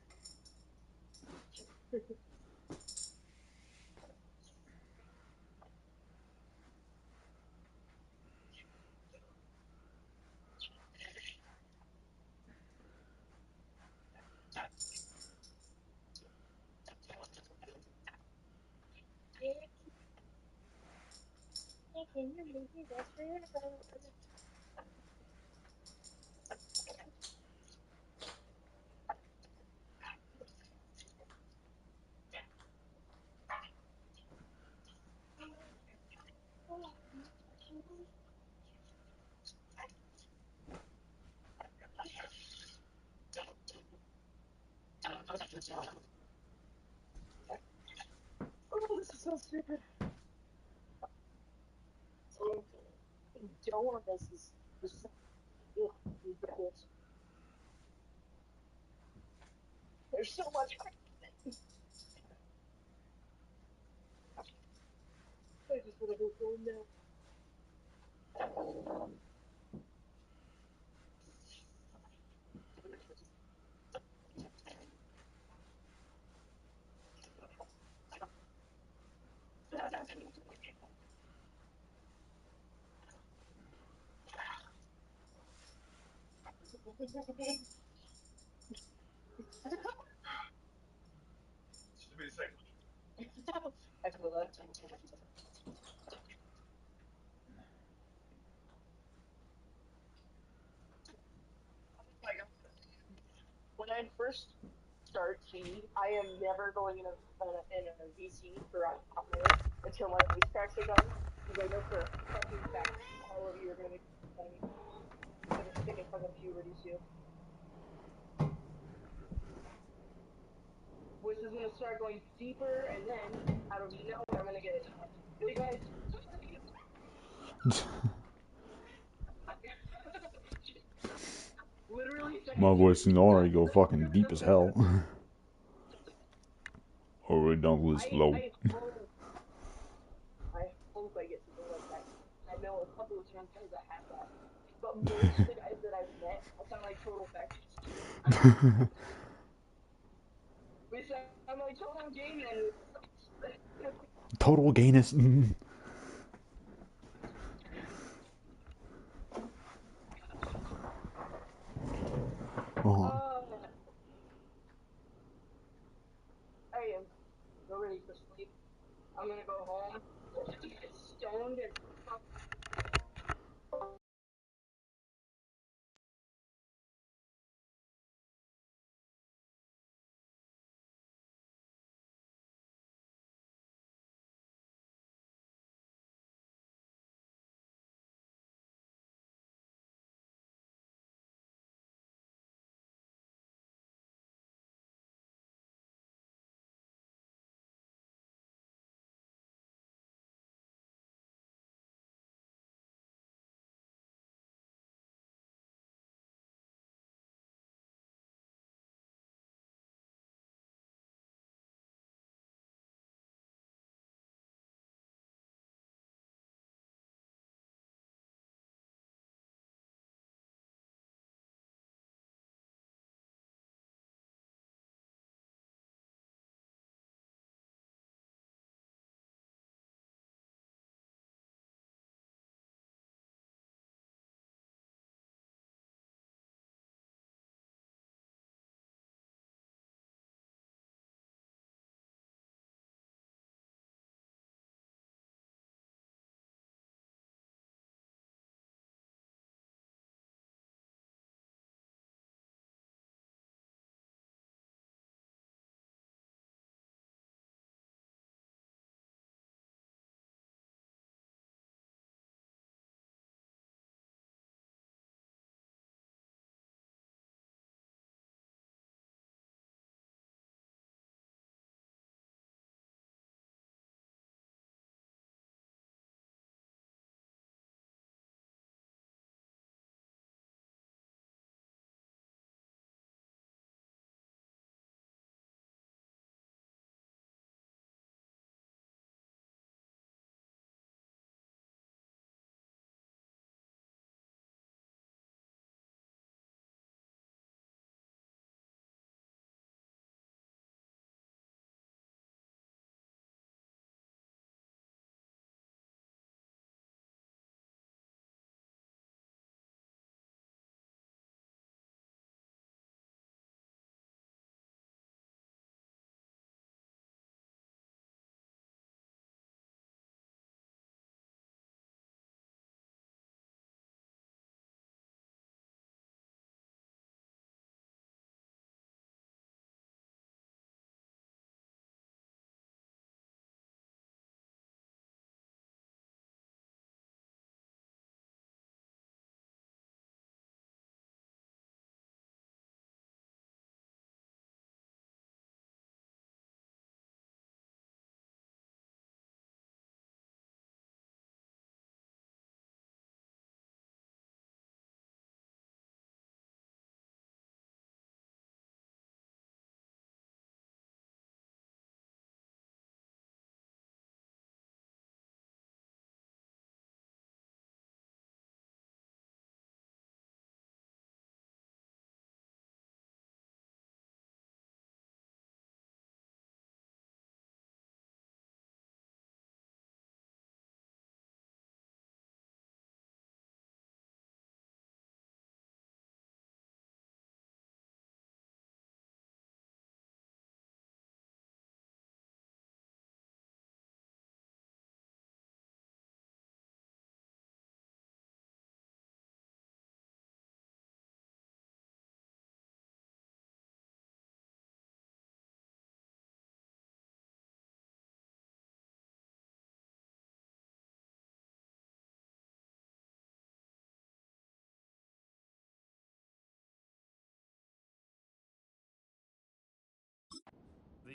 Oh, this is so stupid. So, the dough on this is just ridiculous. There's so much crap in it. I just want to go home now. Just give me a second. I feel that. I first start T, I am never going in a VC for hot minute until my ice cracks are done. Because I know for a fucking fact all of you are going to make fun of me. I'm going to stick in fucking puberty too. Voice is going to start going deeper, and then, out of nowhere, I'm going to get hey guys. Literally, my voice can already go fucking deep as hell. Already down to this low. I hope I get something like that. I know a couple of trans guys that have that. But most of the guys that I've met, I sound like total fascists. We sound like total gay men. Total gayness. I am so ready for sleep. I'm gonna go home, get stoned, and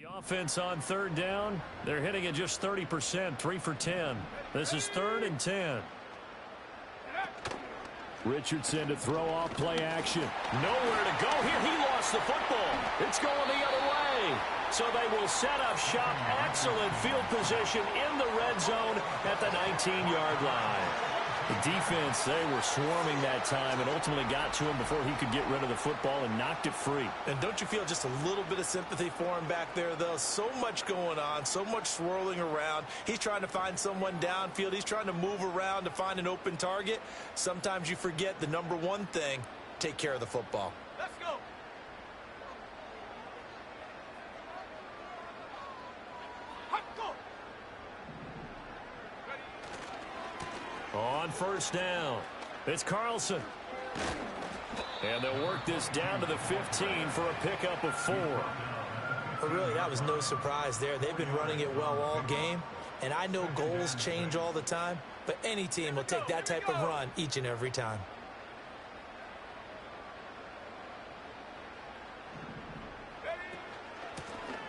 The offense on third down, they're hitting it just 30%, 3 for 10. This is 3rd and 10. Richardson to throw off play action. Nowhere to go here. He lost the football. It's going the other way. So they will set up shop. Excellent field position in the red zone at the 19-yard line. The defense, they were swarming that time and ultimately got to him before he could get rid of the football and knocked it free. And don't you feel just a little bit of sympathy for him back there, though? So much going on, so much swirling around. He's trying to find someone downfield. He's trying to move around to find an open target. Sometimes you forget the number one thing, take care of the football. Let's go. On first down, it's Carlson. And they'll work this down to the 15 for a pickup of 4. But really, that was no surprise there. They've been running it well all game. And I know goals change all the time, but any team will take that type of run each and every time.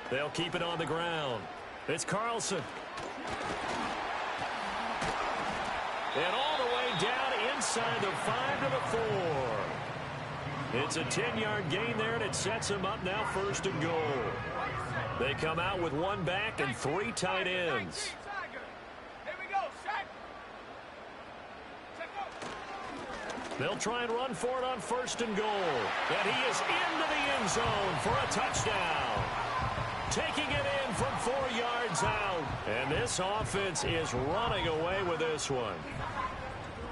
They'll keep it on the ground. It's Carlson. And all the way down inside the 5 to the 4. It's a 10-yard gain there, and it sets them up now 1st and goal. They come out with 1 back and 3 tight ends. Here we go, set. They'll try and run for it on 1st and goal. And he is into the end zone for a touchdown. Taking it in from 4 yards out. And this offense is running away with this one.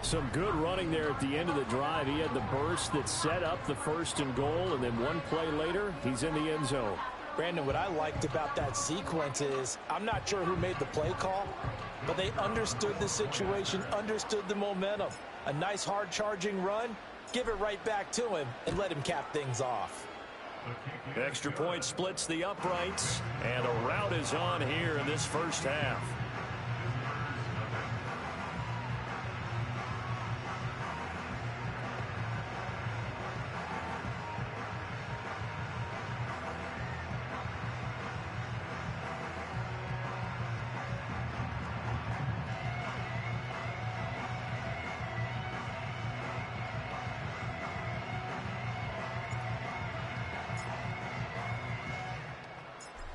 Some good running there at the end of the drive. He had the burst that set up the 1st and goal, and then 1 play later, he's in the end zone. Brandon, what I liked about that sequence is I'm not sure who made the play call, but they understood the situation, understood the momentum. A nice hard-charging run, give it right back to him, and let him cap things off. Extra point splits the uprights, and a rout is on here in this first half.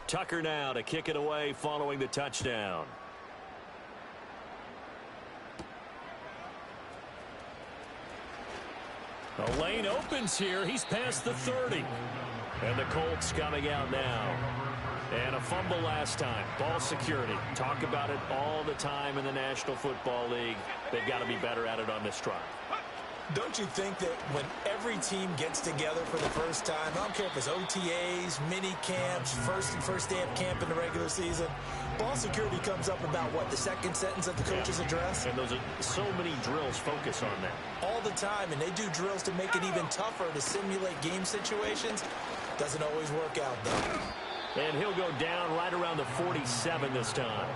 Tucker now to kick it away following the touchdown. The lane opens here. He's past the 30. And the Colts coming out now. And a fumble last time. Ball security. Talk about it all the time in the National Football League. They've got to be better at it on this drive. Don't you think that when every team gets together for the first time, I don't care if it's OTAs, mini camps, first day of camp in the regular season, ball security comes up about what, the second sentence of the coach's address? And those are so many drills focus on that. All the time, and they do drills to make it even tougher to simulate game situations. Doesn't always work out, though. And he'll go down right around the 47 this time.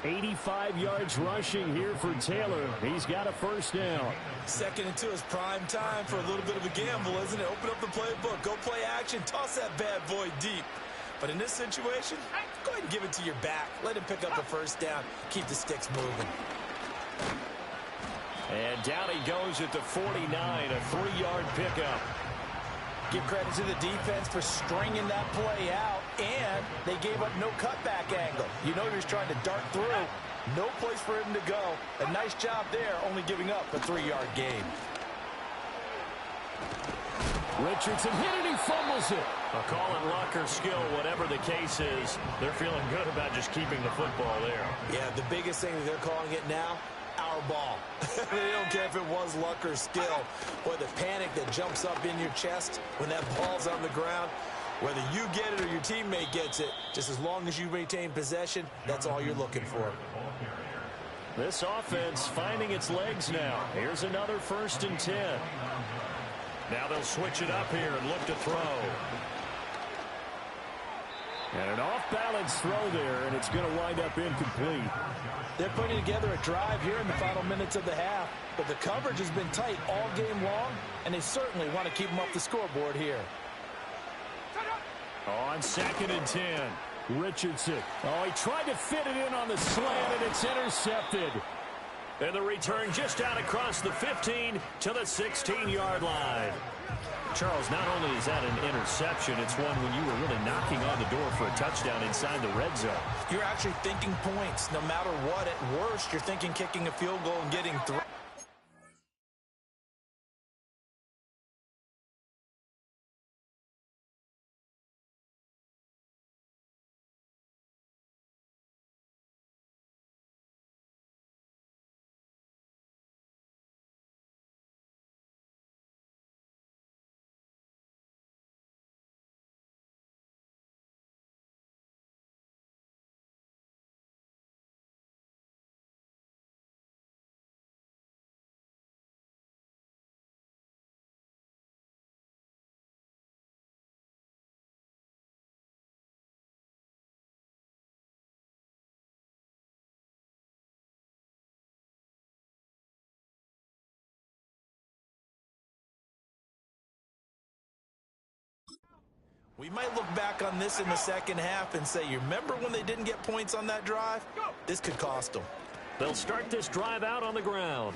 85 yards rushing here for Taylor. He's got a first down. 2nd and 2 is prime time for a little bit of a gamble, isn't it? Open up the playbook, go play action, toss that bad boy deep. But in this situation, go ahead and give it to your back. Let him pick up a first down. Keep the sticks moving. And down he goes at the 49, a 3-yard pickup. Give credit to the defense for stringing that play out, and they gave up no cutback angle. You know he was trying to dart through. No place for him to go. A nice job there, only giving up a 3-yard gain. Richardson hit it, he fumbles it. Call it luck or skill, whatever the case is. They're feeling good about just keeping the football there. Yeah, the biggest thing that they're calling it now, our ball. They don't care if it was luck or skill, or the panic that jumps up in your chest when that ball's on the ground. Whether you get it or your teammate gets it, just as long as you retain possession, that's all you're looking for. This offense finding its legs now. Here's another 1st and 10. Now they'll switch it up here and look to throw. And an off-balance throw there, and it's going to wind up incomplete. They're putting together a drive here in the final minutes of the half, but the coverage has been tight all game long, and they certainly want to keep them off the scoreboard here. On 2nd and 10. Richardson. Oh, he tried to fit it in on the slant, and it's intercepted. And the return just out across the 15 to the 16-yard line. Charles, not only is that an interception, it's one when you were really knocking on the door for a touchdown inside the red zone. You're actually thinking points. No matter what, at worst, you're thinking kicking a field goal and getting through. We might look back on this in the second half and say, you remember when they didn't get points on that drive? This could cost them. They'll start this drive out on the ground.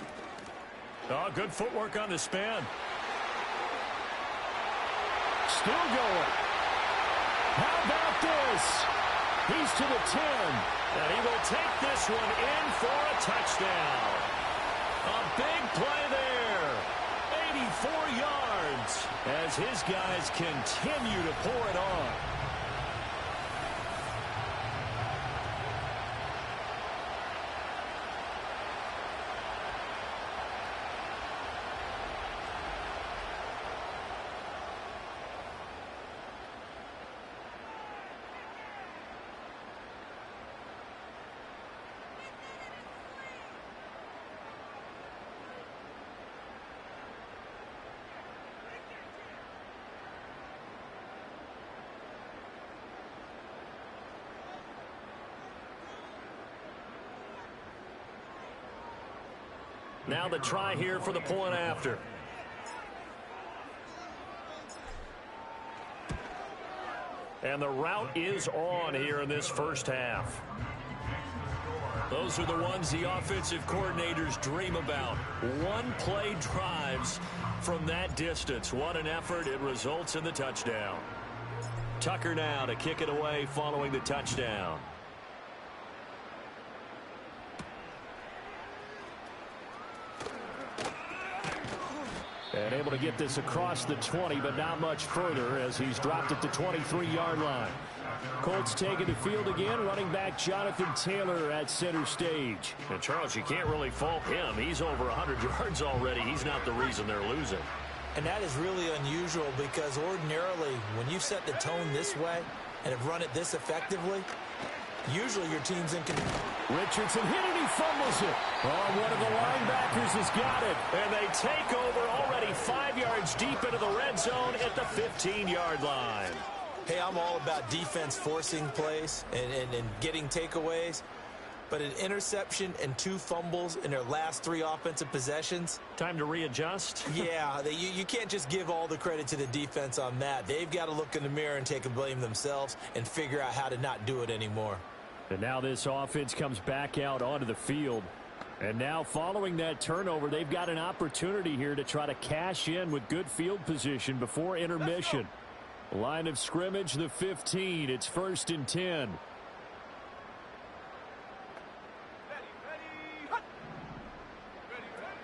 Oh, good footwork on the spin. Still going. How about this? He's to the 10. And he will take this one in for a touchdown. A big play there. 84 yards as his guys continue to pour it on. Now the try here for the point after. And the route is on here in this first half. Those are the ones the offensive coordinators dream about. One-play drives from that distance. What an effort. It results in the touchdown. Tucker now to kick it away following the touchdown. And able to get this across the 20, but not much further as he's dropped it to 23-yard line. Colts taking the field again. Running back Jonathan Taylor at center stage. And Charles, you can't really fault him. He's over 100 yards already. He's not the reason they're losing. And that is really unusual because ordinarily when you set the tone this way and have run it this effectively, usually your team's in control. Richardson hit it, he fumbles it. Oh, one of the linebackers has got it. And they take over already 5 yards deep into the red zone at the 15-yard line. Hey, I'm all about defense forcing plays and getting takeaways. But an interception and 2 fumbles in their last 3 offensive possessions. Time to readjust? Yeah, you can't just give all the credit to the defense on that. They've got to look in the mirror and take a blame themselves and figure out how to not do it anymore. And now this offense comes back out onto the field. And now following that turnover, they've got an opportunity here to try to cash in with good field position before intermission. Line of scrimmage, the 15. It's 1st and 10.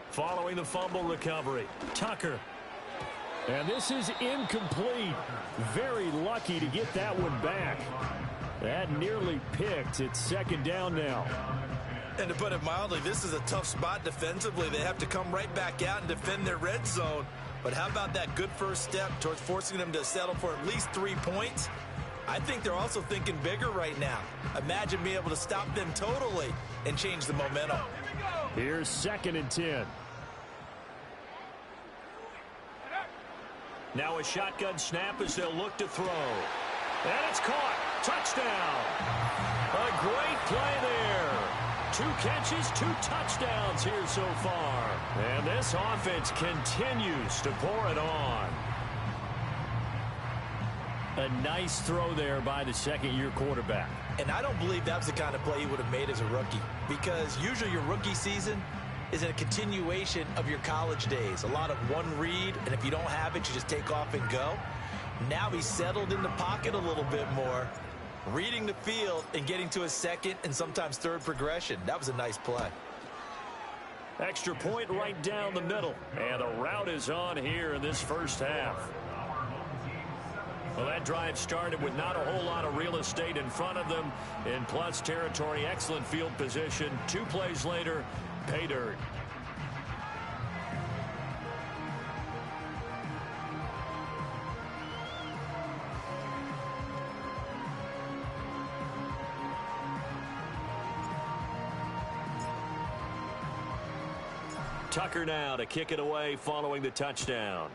Following the fumble recovery, Tucker. And this is incomplete. Very lucky to get that one back. That nearly picked. It's 2nd down now. And to put it mildly, this is a tough spot defensively. They have to come right back out and defend their red zone. But how about that good first step towards forcing them to settle for at least 3 points? I think they're also thinking bigger right now. Imagine being able to stop them totally and change the momentum. Here's 2nd and 10. Now a shotgun snap as they'll look to throw. And it's caught. Touchdown. A great play there. 2 catches, 2 touchdowns here so far. And this offense continues to pour it on. A nice throw there by the second-year quarterback. And I don't believe that's the kind of play he would have made as a rookie, because usually your rookie season is a continuation of your college days. A lot of one read, and if you don't have it, you just take off and go. Now he's settled in the pocket a little bit more, reading the field and getting to his second and sometimes third progression. That was a nice play. Extra point right down the middle. And the route is on here in this first half. Well, that drive started with not a whole lot of real estate in front of them. In plus territory, excellent field position. 2 plays later, pay dirt. Tucker now to kick it away following the touchdown.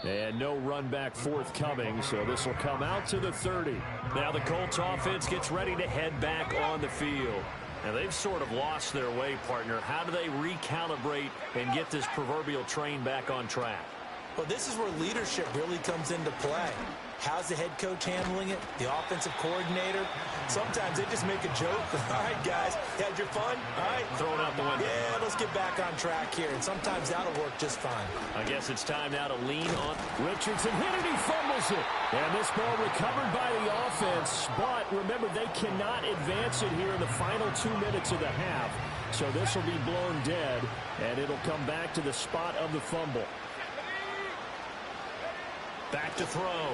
And no run back forthcoming, so this will come out to the 30. Now the Colts offense gets ready to head back on the field. Now they've sort of lost their way, partner. How do they recalibrate and get this proverbial train back on track? Well, this is where leadership really comes into play. How's the head coach handling it? The offensive coordinator? Sometimes they just make a joke. All right, guys, you had your fun? All right. Throw it out the window. Yeah, let's get back on track here. And sometimes that'll work just fine. I guess it's time now to lean on. Richardson hit it, he fumbles it. And this ball recovered by the offense. But remember, they cannot advance it here in the final 2 minutes of the half. So this will be blown dead, and it'll come back to the spot of the fumble. Back to throw.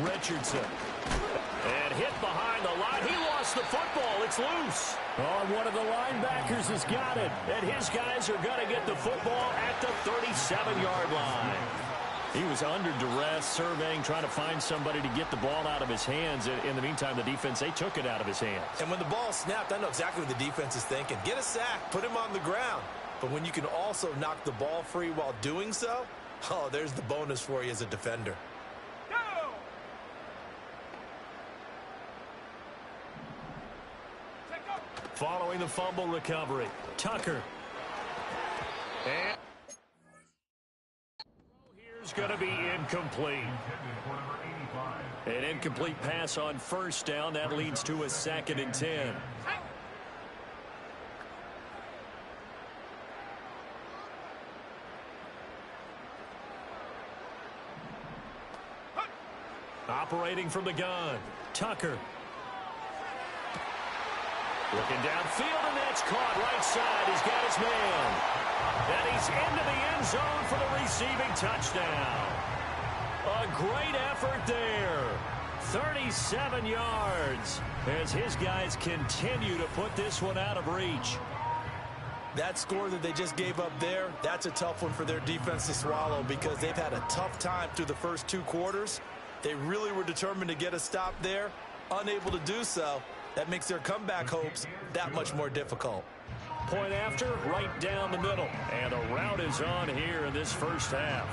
Richardson. And hit behind the line. He lost the football. It's loose. Oh, one of the linebackers has got it. And his guys are going to get the football at the 37-yard line. He was under duress, surveying, trying to find somebody to get the ball out of his hands. In the meantime, the defense, they took it out of his hands. And when the ball snapped, I know exactly what the defense is thinking. Get a sack. Put him on the ground. But when you can also knock the ball free while doing so, oh, there's the bonus for you as a defender. Following the fumble recovery, Tucker. And here's going to be incomplete. An incomplete pass on first down. That leads to a 2nd and 10. Operating from the gun, Tucker. Looking downfield, and that's caught right side. He's got his man. And he's into the end zone for the receiving touchdown. A great effort there. 37 yards as his guys continue to put this one out of reach. That score that they just gave up there, that's a tough one for their defense to swallow because they've had a tough time through the first 2 quarters. They really were determined to get a stop there, unable to do so. That makes their comeback hopes that much more difficult. Point after, right down the middle. And the route is on here in this first half.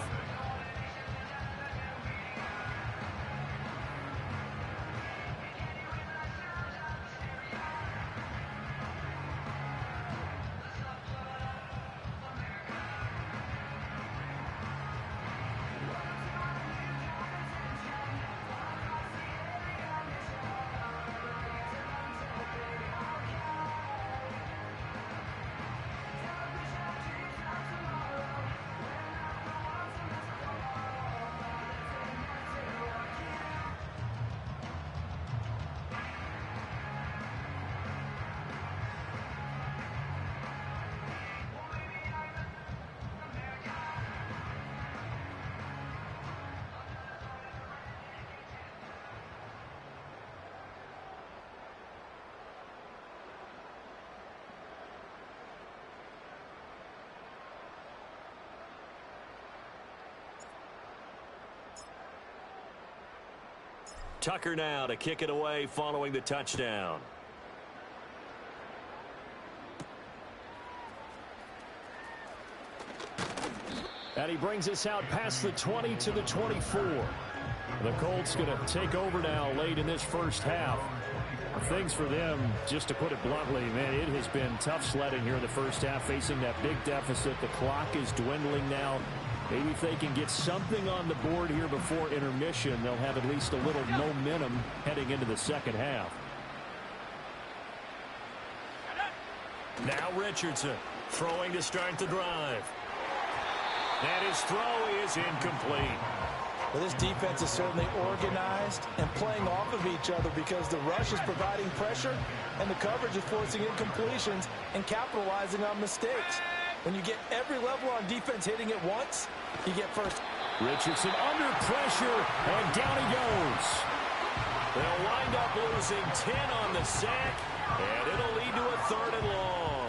Tucker now to kick it away following the touchdown. And he brings us out past the 20 to the 24. The Colts going to take over now late in this first half. Things for them, just to put it bluntly, man, it has been tough sledding here in the first half, facing that big deficit. The clock is dwindling now. Maybe if they can get something on the board here before intermission, they'll have at least a little momentum heading into the second half. Now Richardson throwing to start the drive. And his throw is incomplete. Well, this defense is certainly organized and playing off of each other because the rush is providing pressure and the coverage is forcing incompletions and capitalizing on mistakes. When you get every level on defense hitting at once, you get first. Richardson under pressure, and down he goes. They'll wind up losing 10 on the sack, and it'll lead to a 3rd and long.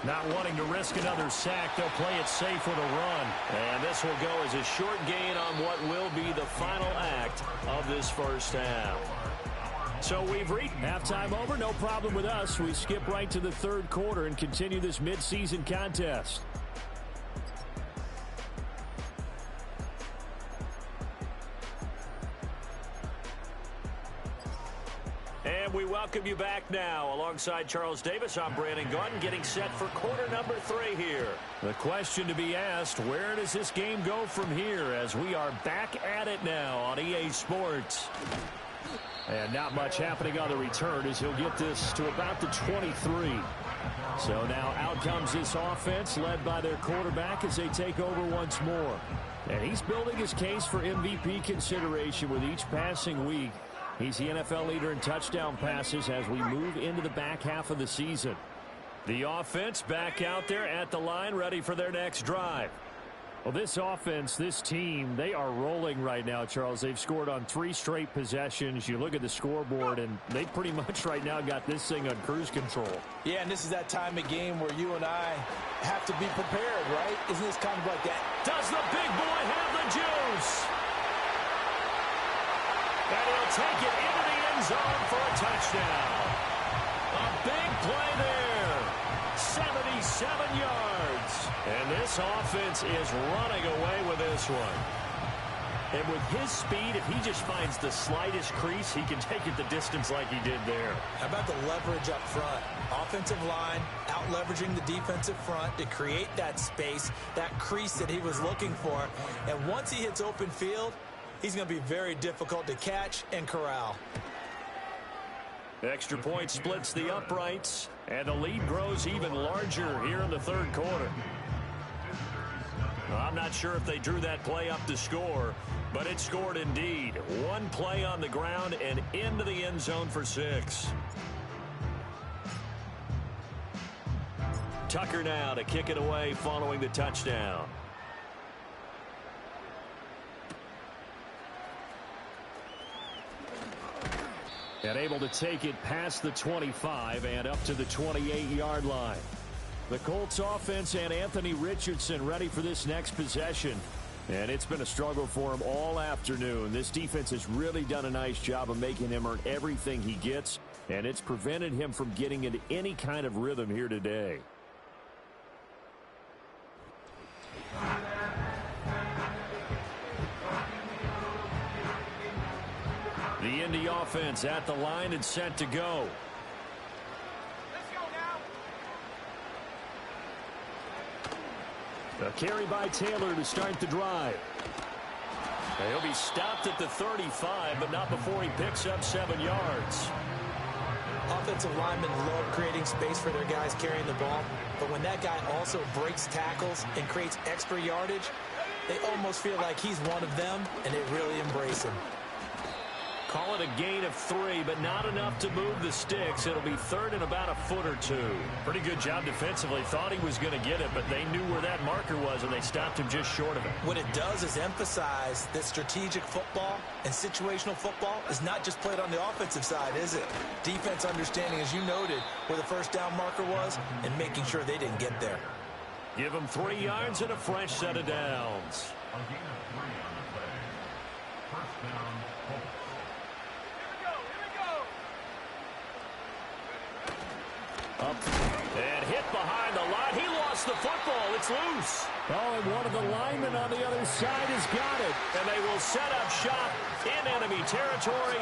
Not wanting to risk another sack, they'll play it safe with a run. And this will go as a short gain on what will be the final act of this first half. So we've reached halftime over. No problem with us. We skip right to the 3rd quarter and continue this midseason contest. And we welcome you back now. Alongside Charles Davis, I'm Brandon Gaudin, getting set for quarter number 3 here. The question to be asked, where does this game go from here as we are back at it now on EA Sports? And not much happening on the return as he'll get this to about the 23. So now out comes this offense led by their quarterback as they take over once more. And he's building his case for MVP consideration with each passing week. He's the NFL leader in touchdown passes as we move into the back half of the season. The offense back out there at the line, ready for their next drive. Well, this offense, this team, they are rolling right now, Charles. They've scored on 3 straight possessions. You look at the scoreboard, and they pretty much right now got this thing on cruise control. Yeah, and this is that time of game where you and I have to be prepared, right? Isn't this kind of like that? Does the big boy have the juice? And he'll take it into the end zone for a touchdown. A big play there. 77 yards. And this offense is running away with this one. And with his speed, if he just finds the slightest crease, he can take it the distance like he did there. How about the leverage up front? Offensive line out leveraging the defensive front to create that space, that crease that he was looking for. And once he hits open field, he's going to be very difficult to catch and corral. Extra point splits the uprights, and the lead grows even larger here in the 3rd quarter. I'm not sure if they drew that play up to score, but it scored indeed. One play on the ground and into the end zone for 6. Tucker now to kick it away following the touchdown. And able to take it past the 25 and up to the 28-yard line. The Colts offense and Anthony Richardson ready for this next possession. And it's been a struggle for him all afternoon. This defense has really done a nice job of making him earn everything he gets. And it's prevented him from getting into any kind of rhythm here today. The Indy offense at the line and set to go. Let's go now. A carry by Taylor to start the drive. He'll be stopped at the 35, but not before he picks up 7 yards. Offensive linemen love creating space for their guys carrying the ball, but when that guy also breaks tackles and creates extra yardage, they almost feel like he's one of them, and they really embrace him. Call it a gain of 3, but not enough to move the sticks. It'll be 3rd and about a foot or 2. Pretty good job defensively. Thought he was going to get it, but they knew where that marker was, and they stopped him just short of it. What it does is emphasize that strategic football and situational football is not just played on the offensive side, is it? Defense understanding, as you noted, where the first down marker was and making sure they didn't get there. Give him 3 yards and a fresh set of downs. Up and hit behind the line. He lost the football. It's loose. Oh, and one of the linemen on the other side has got it. And they will set up shop in enemy territory.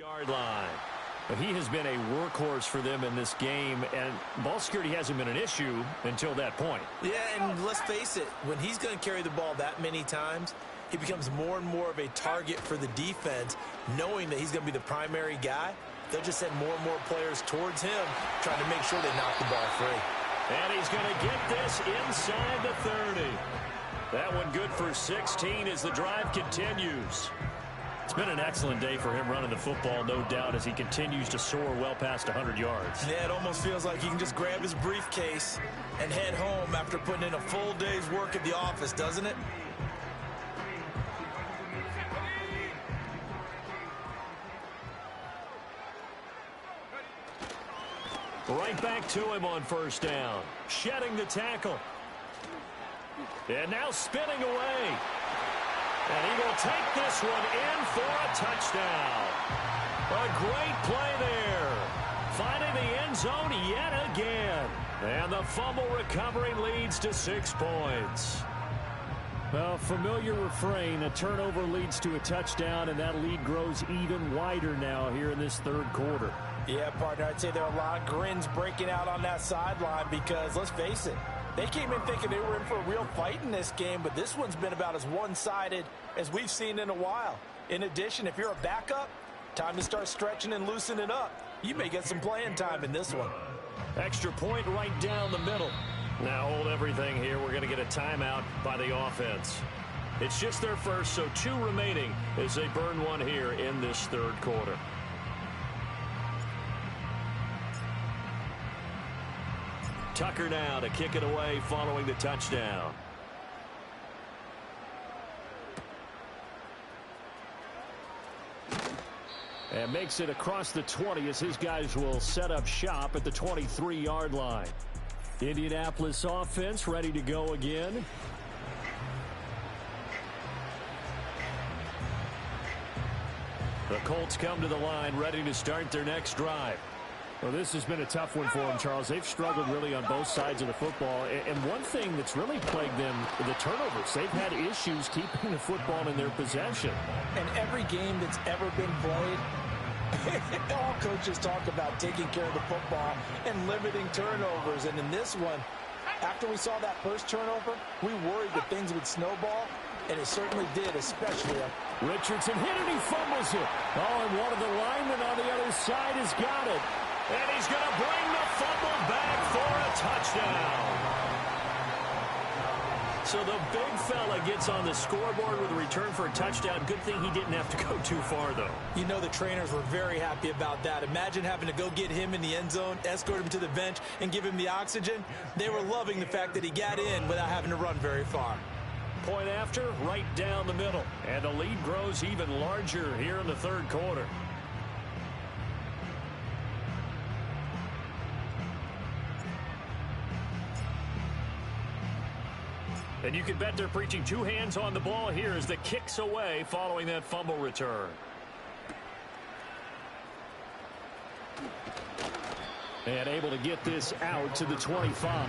Yard line. But he has been a workhorse for them in this game, and ball security hasn't been an issue until that point. Yeah, and let's face it, when he's going to carry the ball that many times, he becomes more and more of a target for the defense, knowing that he's going to be the primary guy. They'll just send more and more players towards him, trying to make sure they knock the ball free. And he's going to get this inside the 30. That one good for 16 as the drive continues. It's been an excellent day for him running the football, no doubt, as he continues to soar well past 100 yards. Yeah, it almost feels like he can just grab his briefcase and head home after putting in a full day's work at the office, doesn't it? Right back to him on first down. Shedding the tackle. And now spinning away. And he will take this one in for a touchdown. A great play there. Finding the end zone yet again. And the fumble recovery leads to 6 points. Well, familiar refrain. A turnover leads to a touchdown, and that lead grows even wider now here in this third quarter. Yeah, partner, I'd say there are a lot of grins breaking out on that sideline because, let's face it, they came in thinking they were in for a real fight in this game, but this one's been about as one-sided as we've seen in a while. In addition, if you're a backup, time to start stretching and loosening up. You may get some playing time in this one. Extra point right down the middle. Now hold everything here. We're going to get a timeout by the offense. It's just their first, so 2 remaining as they burn one here in this third quarter. Tucker now to kick it away following the touchdown. And makes it across the 20 as his guys will set up shop at the 23-yard line. Indianapolis offense ready to go again. The Colts come to the line ready to start their next drive. Well, this has been a tough one for them, Charles. They've struggled really on both sides of the football. And one thing that's really plagued them, the turnovers. They've had issues keeping the football in their possession. And every game that's ever been played, all coaches talk about taking care of the football and limiting turnovers. And in this one, after we saw that first turnover, we worried that things would snowball, and it certainly did, especially Richardson hit it, he fumbles it. Oh, and one of the linemen on the other side has got it. And he's going to bring the fumble back for a touchdown. So the big fella gets on the scoreboard with a return for a touchdown. Good thing he didn't have to go too far, though. You know the trainers were very happy about that. Imagine having to go get him in the end zone, escort him to the bench, and give him the oxygen. They were loving the fact that he got in without having to run very far. Point after, right down the middle. And the lead grows even larger here in the third quarter. And you can bet they're preaching 2 hands on the ball here as the kicks away following that fumble return. And able to get this out to the 25.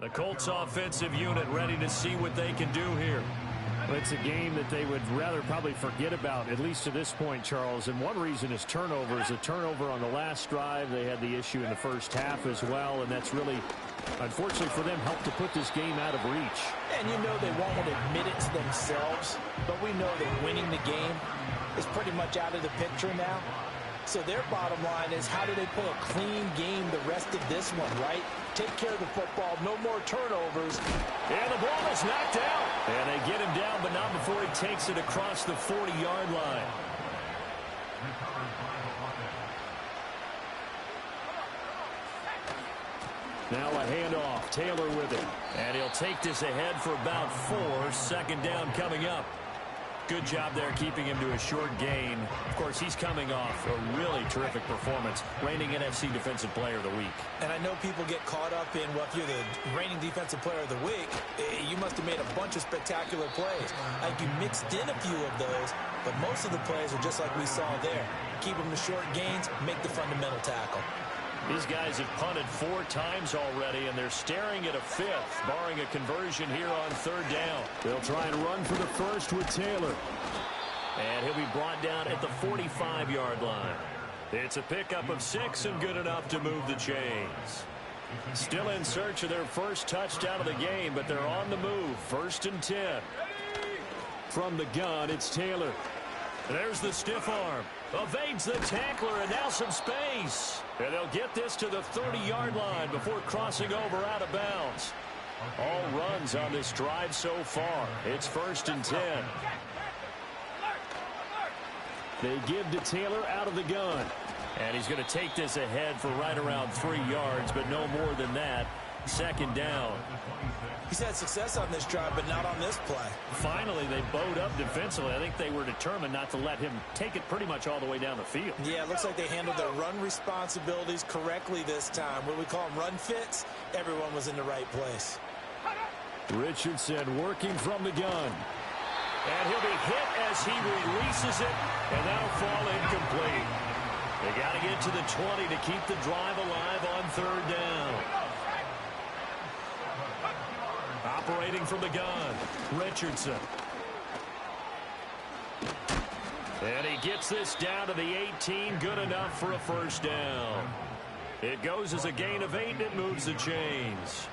The Colts offensive unit ready to see what they can do here. Well, it's a game that they would rather probably forget about, at least to this point, Charles. And one reason is turnovers. A turnover on the last drive. They had the issue in the first half as well, and that's really, unfortunately for them, helped to put this game out of reach. And you know they won't admit it to themselves, but we know that winning the game is pretty much out of the picture now. So their bottom line is, how do they play a clean game the rest of this one, right? Take care of the football, no more turnovers. And the ball is knocked out. And they get him down, but not before he takes it across the 40-yard line. Now a handoff. Taylor with it. And he'll take this ahead for about 4. Second down coming up. Good job there keeping him to a short gain. Of course, he's coming off a really terrific performance, reigning NFC Defensive Player of the Week. And I know people get caught up in, well, if you're the reigning Defensive Player of the Week, you must have made a bunch of spectacular plays. Like, you mixed in a few of those, but most of the plays are just like we saw there. Keep them to short gains, make the fundamental tackle. These guys have punted 4 times already, and they're staring at a 5th, barring a conversion here on 3rd down. They'll try and run for the first with Taylor. And he'll be brought down at the 45-yard line. It's a pickup of 6 and good enough to move the chains. Still in search of their first touchdown of the game, but they're on the move. 1st and 10. From the gun, it's Taylor. There's the stiff arm. Evades the tackler, and now some space. And they'll get this to the 30-yard line before crossing over out of bounds. All runs on this drive so far. It's 1st and 10. They give to Taylor out of the gun. And he's going to take this ahead for right around 3 yards, but no more than that. 2nd down. He's had success on this drive, but not on this play. Finally, they bowed up defensively. I think they were determined not to let him take it pretty much all the way down the field. Yeah, it looks like they handled their run responsibilities correctly this time. What we call them run fits, everyone was in the right place. Richardson working from the gun. And he'll be hit as he releases it, and that'll fall incomplete. They got to get to the 20 to keep the drive alive on 3rd down. Operating from the gun, Richardson. And he gets this down to the 18, good enough for a 1st down. It goes as a gain of 8, and it moves the chains.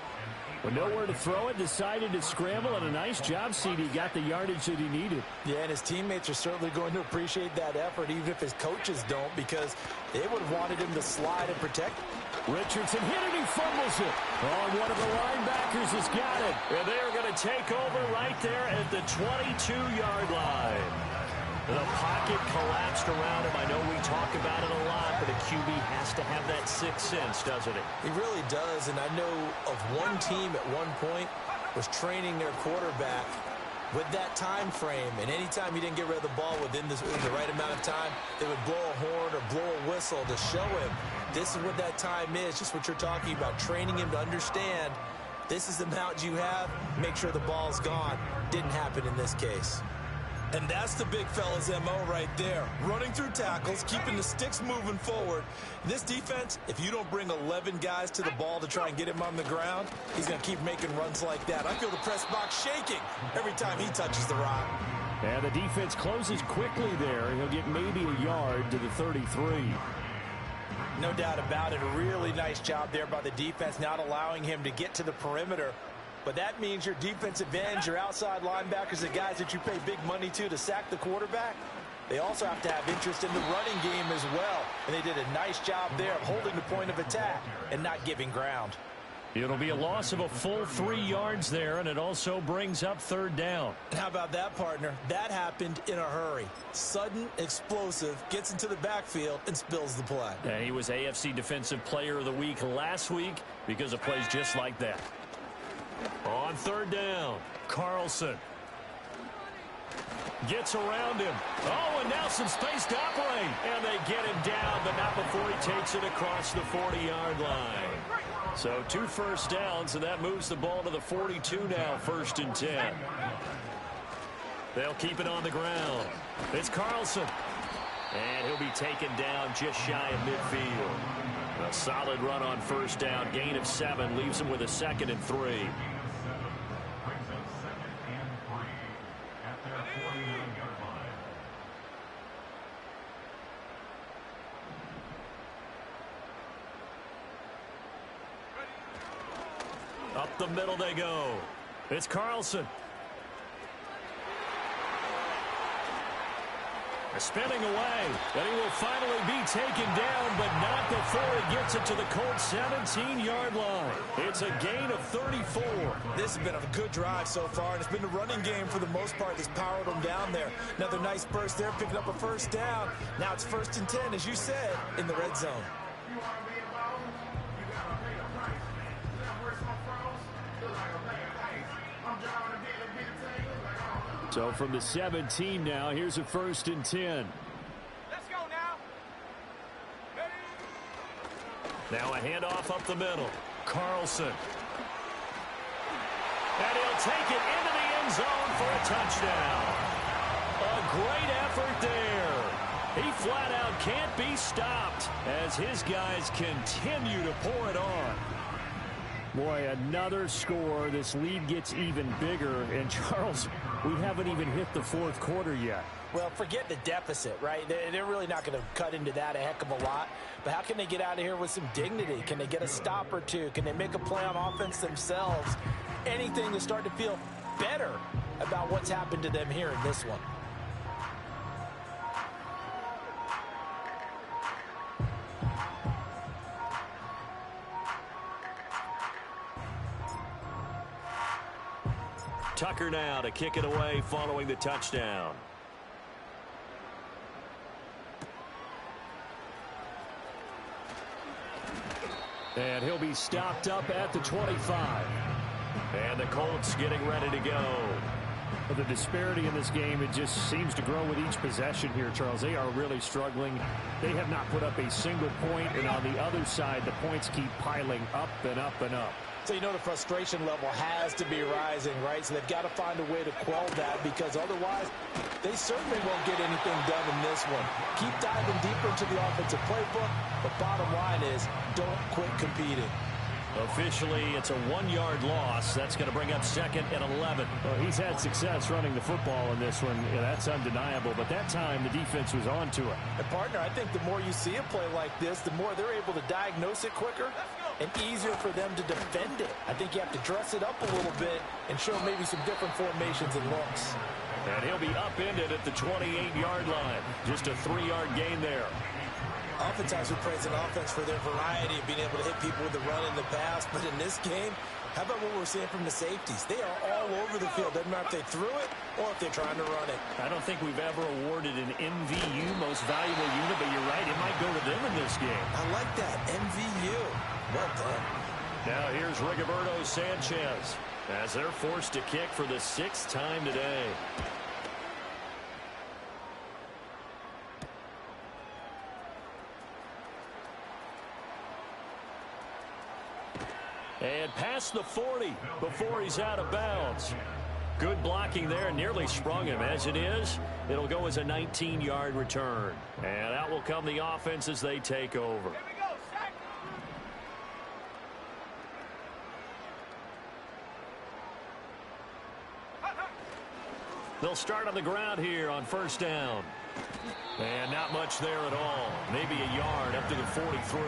With nowhere to throw it, decided to scramble, and a nice job, CD. Got the yardage that he needed. Yeah, and his teammates are certainly going to appreciate that effort, even if his coaches don't, because they would have wanted him to slide and protect. Richardson hit it, he fumbles it. Oh, one of the linebackers has got it. And they're going to take over right there at the 22-yard line. The pocket collapsed around him. I know we talk about it a lot, but a QB has to have that 6th sense, doesn't he? He really does, and I know of one team at one point was training their quarterback with that time frame, and anytime he didn't get rid of the ball within the right amount of time, they would blow a horn or blow a whistle to show him this is what that time is, just what you're talking about, training him to understand this is the amount you have, make sure the ball's gone. Didn't happen in this case. And that's the big fella's MO right there. Running through tackles, keeping the sticks moving forward. This defense, if you don't bring 11 guys to the ball to try and get him on the ground, he's going to keep making runs like that. I feel the press box shaking every time he touches the rock. And the defense closes quickly there. He'll get maybe a yard to the 33. No doubt about it. A really nice job there by the defense, not allowing him to get to the perimeter. But that means your defensive ends, your outside linebackers, the guys that you pay big money to sack the quarterback, they also have to have interest in the running game as well. And they did a nice job there of holding the point of attack and not giving ground. It'll be a loss of a full 3 yards there, and it also brings up 3rd down. And how about that, partner? That happened in a hurry. Sudden, explosive, gets into the backfield and spills the play. And he was AFC Defensive Player of the Week last week because of plays just like that. On 3rd down, Carlson gets around him. Oh, and now some space to operate. And they get him down, but not before he takes it across the 40-yard line. So 2 first downs, and that moves the ball to the 42 now, 1st and 10. They'll keep it on the ground. It's Carlson. And he'll be taken down just shy of midfield. A solid run on first down. Gain of 7 leaves him with a 2nd and 3. Up the middle they go. It's Carlson. Spinning away, and he will finally be taken down, but not before he gets it to the Colts 17-yard line. It's a gain of 34. This has been a good drive so far, and it's been the running game for the most part that's powered them down there. Another nice burst there, picking up a first down. Now it's 1st and 10, as you said, in the red zone. So from the 17 now, here's a 1st and 10. Let's go now. Now a handoff up the middle. Carlson. And he'll take it into the end zone for a touchdown. A great effort there. He flat out can't be stopped as his guys continue to pour it on. Boy, another score. This lead gets even bigger. And, Charles, we haven't even hit the 4th quarter yet. Well, forget the deficit, right? They're really not going to cut into that a heck of a lot. But how can they get out of here with some dignity? Can they get a stop or two? Can they make a play on offense themselves? Anything to start to feel better about what's happened to them here in this one. Tucker now to kick it away following the touchdown. And he'll be stopped up at the 25. And the Colts getting ready to go. But the disparity in this game, it just seems to grow with each possession here, Charles. They are really struggling. They have not put up a single point, and on the other side, the points keep piling up and up and up. So you know the frustration level has to be rising, right? So they've got to find a way to quell that, because otherwise they certainly won't get anything done in this one. Keep diving deeper into the offensive playbook, but bottom line is don't quit competing. Officially, it's a 1-yard loss. That's going to bring up 2nd and 11. Well, he's had success running the football in this one. Yeah, that's undeniable. But that time, the defense was on to it. And, partner, I think the more you see a play like this, the more they're able to diagnose it quicker and easier for them to defend it. I think you have to dress it up a little bit and show maybe some different formations and looks. And he'll be upended at the 28-yard line. Just a 3-yard gain there. Oftentimes we praise an offense for their variety of being able to hit people with the run in the pass, but in this game, how about what we're seeing from the safeties? They are all over the field. Doesn't matter if they threw it or if they're trying to run it. I don't think we've ever awarded an MVU, most valuable unit, but you're right, it might go to them in this game. I like that, MVU. Well done. Now here's Rigoberto Sanchez as they're forced to kick for the 6th time today. And past the 40 before he's out of bounds. Good blocking there, nearly sprung him. As it is, it'll go as a 19-yard return. And out will come the offense as they take over. Here we go, sack. They'll start on the ground here on 1st down. And not much there at all. Maybe a yard up to the 43.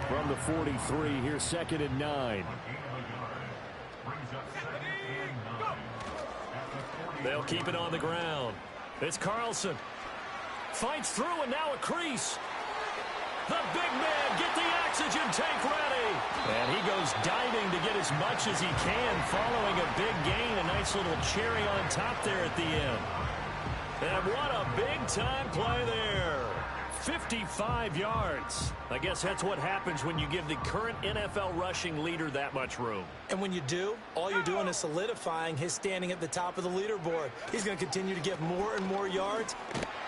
From the 43, here's 2nd and 9. They'll keep it on the ground. It's Carlson. Fights through and now a crease. The big man, get the oxygen tank ready. And he goes diving to get as much as he can following a big gain. A nice little cherry on top there at the end. And what a big-time play there. 55 yards. I guess that's what happens when you give the current NFL rushing leader that much room. And when you do, all you're doing is solidifying his standing at the top of the leaderboard. He's going to continue to get more and more yards.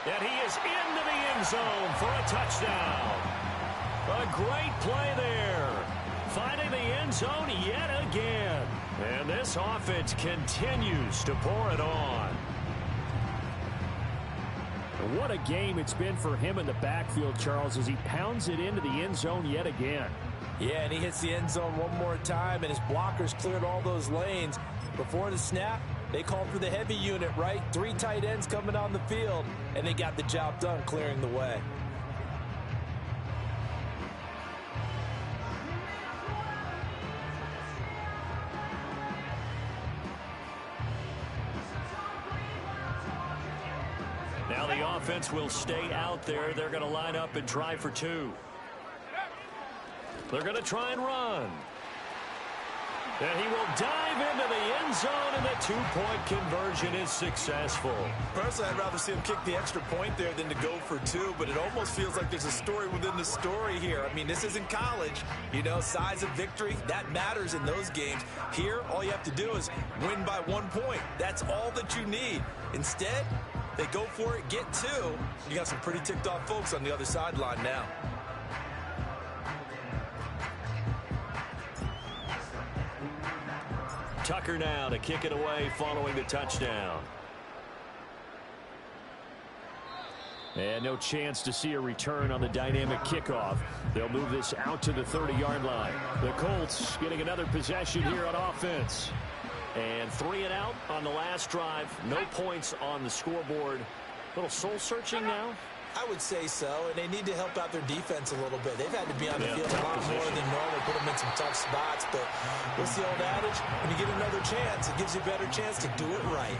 And he is into the end zone for a touchdown. A great play there. Finding the end zone yet again. And this offense continues to pour it on. What a game it's been for him in the backfield, Charles, as he pounds it into the end zone yet again. Yeah, and he hits the end zone one more time, and his blockers cleared all those lanes. Before the snap, they called for the heavy unit, right? 3 tight ends coming on the field, and they got the job done clearing the way. Now the offense will stay out there. They're going to line up and try for 2. They're going to try and run. And he will dive into the end zone, and the 2-point conversion is successful. Personally, I'd rather see him kick the extra point there than to go for 2, but it almost feels like there's a story within the story here. I mean, this isn't college. You know, size of victory, that matters in those games. Here, all you have to do is win by 1 point. That's all that you need. Instead, they go for it, get 2. You got some pretty ticked off folks on the other sideline now. Tucker now to kick it away following the touchdown. And no chance to see a return on the dynamic kickoff. They'll move this out to the 30-yard line. The Colts getting another possession here on offense. And 3 and out on the last drive. No points on the scoreboard. A little soul-searching now. I would say so, and they need to help out their defense a little bit. They've had to be on the field a lot more than normal, put them in some tough spots, but what's the old adage? When you get another chance, it gives you a better chance to do it right.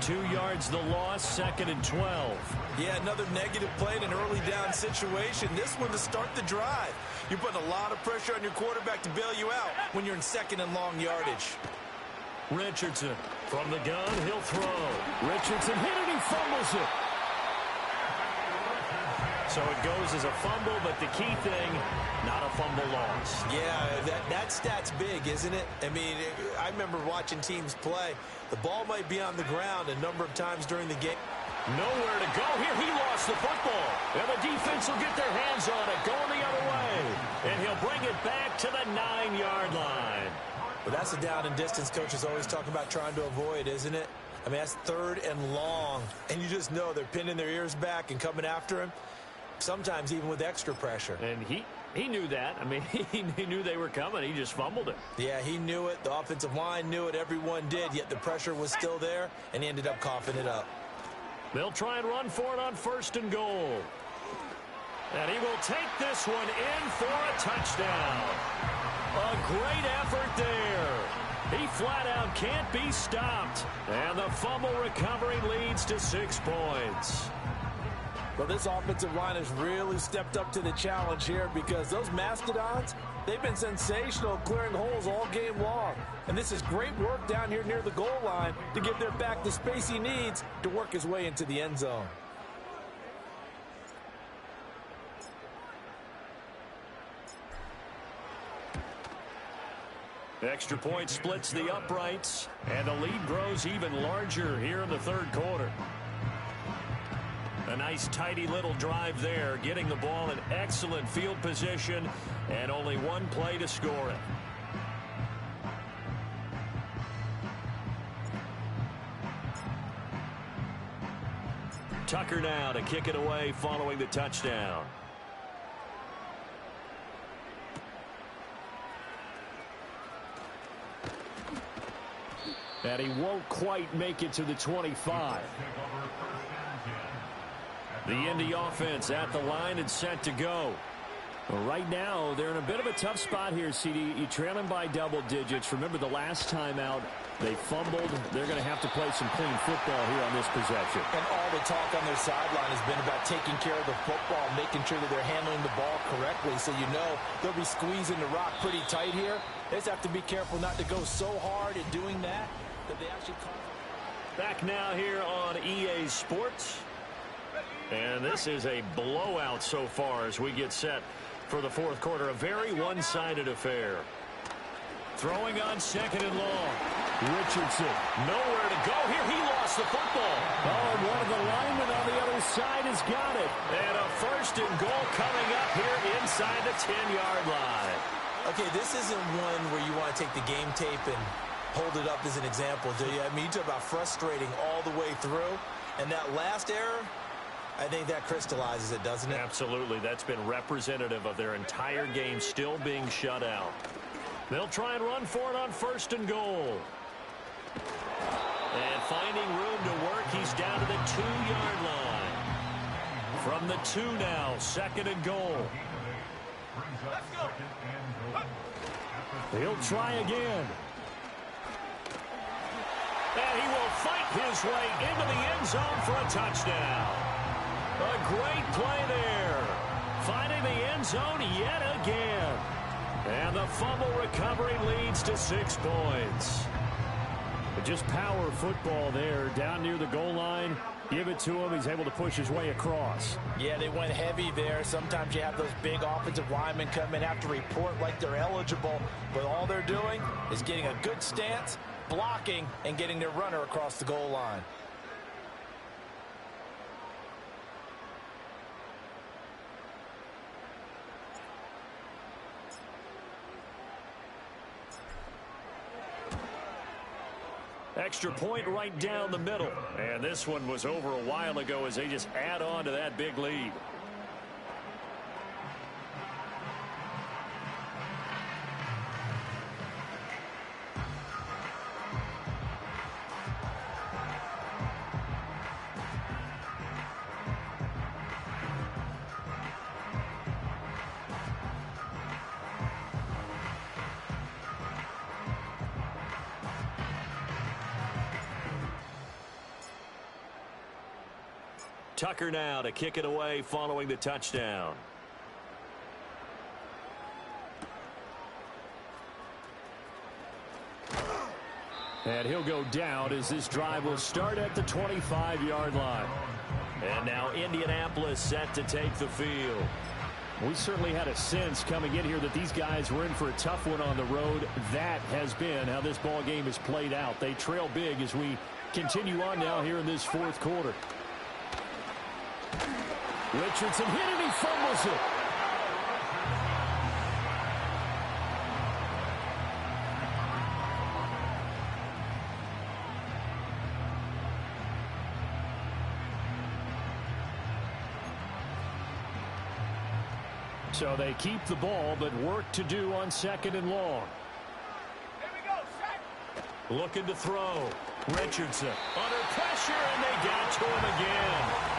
2 yards the loss, 2nd and 12. Yeah, another negative play in an early down situation. This one to start the drive. You're putting a lot of pressure on your quarterback to bail you out when you're in 2nd and long yardage. Richardson from the gun, he'll throw. Richardson hit it, he fumbles it. So it goes as a fumble, but the key thing, not a fumble loss. Yeah, that stat's big, isn't it? I mean, I remember watching teams play. The ball might be on the ground a number of times during the game. Nowhere to go here. He lost the football. And the defense will get their hands on it, going the other way. And he'll bring it back to the 9-yard line. But that's the down and distance coaches always talk about trying to avoid, isn't it? I mean, that's 3rd and long. And you just know they're pinning their ears back and coming after him. Sometimes even with extra pressure. And he knew that. I mean, he knew they were coming. He just fumbled it. Yeah, he knew it. The offensive line knew it. Everyone did. Yet the pressure was still there, and he ended up coughing it up. They'll try and run for it on 1st and goal. And he will take this one in for a touchdown. A great effort there. He flat out can't be stopped. And the fumble recovery leads to 6 points. Well, this offensive line has really stepped up to the challenge here because those Mastodons, they've been sensational clearing holes all game long. And this is great work down here near the goal line to give their back the space he needs to work his way into the end zone. Extra point splits the uprights, and the lead grows even larger here in the 3rd quarter. A nice, tidy little drive there, getting the ball in excellent field position, and only 1 play to score it. Tucker now to kick it away following the touchdown. And he won't quite make it to the 25. The Indy offense at the line and set to go. Well, right now, they're in a bit of a tough spot here, CD. You trail them by double digits. Remember the last time out, they fumbled. They're going to have to play some clean football here on this possession. And all the talk on their sideline has been about taking care of the football, making sure that they're handling the ball correctly. So you know they'll be squeezing the rock pretty tight here. They just have to be careful not to go so hard at doing that they actually cause. Back now here on EA Sports. And this is a blowout so far as we get set for the 4th quarter. A very one-sided affair. Throwing on 2nd and long. Richardson, nowhere to go here. He lost the football. Oh, and one of the linemen on the other side has got it. And a 1st and goal coming up here inside the 10-yard line. Okay, this isn't one where you want to take the game tape and hold it up as an example, do you? I mean, you talk about frustrating all the way through. And that last error, I think that crystallizes it, doesn't it? Absolutely. That's been representative of their entire game still being shut out. They'll try and run for it on 1st and goal. And finding room to work, he's down to the 2-yard line. From the 2 now, 2nd and goal. Let's go. He'll try again. And he will fight his way into the end zone for a touchdown. A great play there. Finding the end zone yet again. And the fumble recovery leads to 6 points. Just power football there down near the goal line. Give it to him. He's able to push his way across. Yeah, they went heavy there. Sometimes you have those big offensive linemen come in, have to report like they're eligible. But all they're doing is getting a good stance, blocking, and getting their runner across the goal line. Extra point right down the middle. And this one was over a while ago as they just add on to that big lead. Tucker now to kick it away following the touchdown. And he'll go down as this drive will start at the 25-yard line. And now Indianapolis set to take the field. We certainly had a sense coming in here that these guys were in for a tough one on the road. That has been how this ball game has played out. They trail big as we continue on now here in this 4th quarter. Richardson hit it, he fumbles it. So they keep the ball, but work to do on 2nd and long. Here we go, set. Looking to throw. Richardson under pressure, and they got to him again.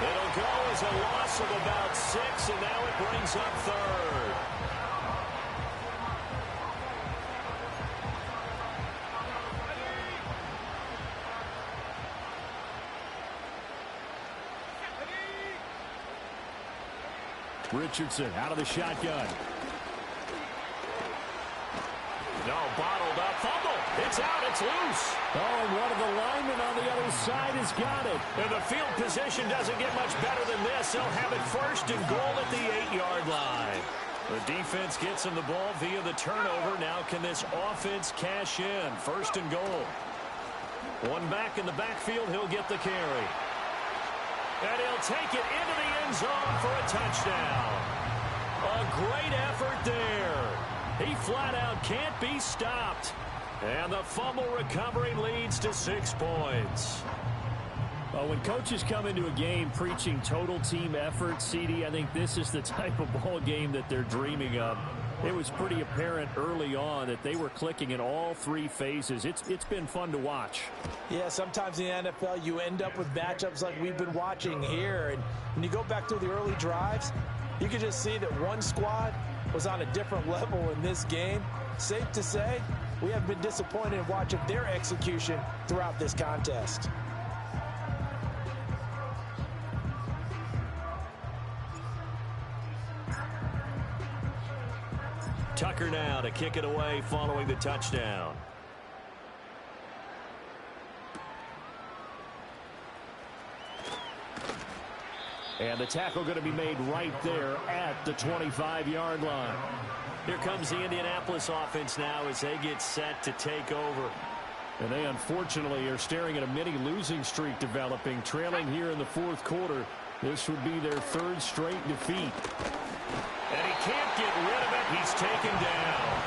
It'll go as a loss of about 6, and now it brings up 3rd. Richardson out of the shotgun. No, bottled up, fumble. It's out, it's loose. Oh, and one of the linemen on the other side has got it. And the field position doesn't get much better than this. They'll have it 1st and goal at the 8-yard line. The defense gets him the ball via the turnover. Now can this offense cash in? 1st and goal. One back in the backfield, he'll get the carry. And he'll take it into the end zone for a touchdown. A great effort there. He flat out can't be stopped. And the fumble recovery leads to 6 points. Well, when coaches come into a game preaching total team effort, CD, I think this is the type of ball game that they're dreaming of. It was pretty apparent early on that they were clicking in all 3 phases. It's been fun to watch. Yeah, sometimes in the NFL you end up with matchups like we've been watching here. And when you go back to the early drives, you can just see that one squad was on a different level in this game. Safe to say, we have been disappointed in watching their execution throughout this contest. Tucker now to kick it away following the touchdown. And the tackle going to be made right there at the 25-yard line. Here comes the Indianapolis offense now as they get set to take over. And they unfortunately are staring at a mini losing streak developing, trailing here in the 4th quarter. This would be their 3rd straight defeat. And he can't get rid of it. He's taken down.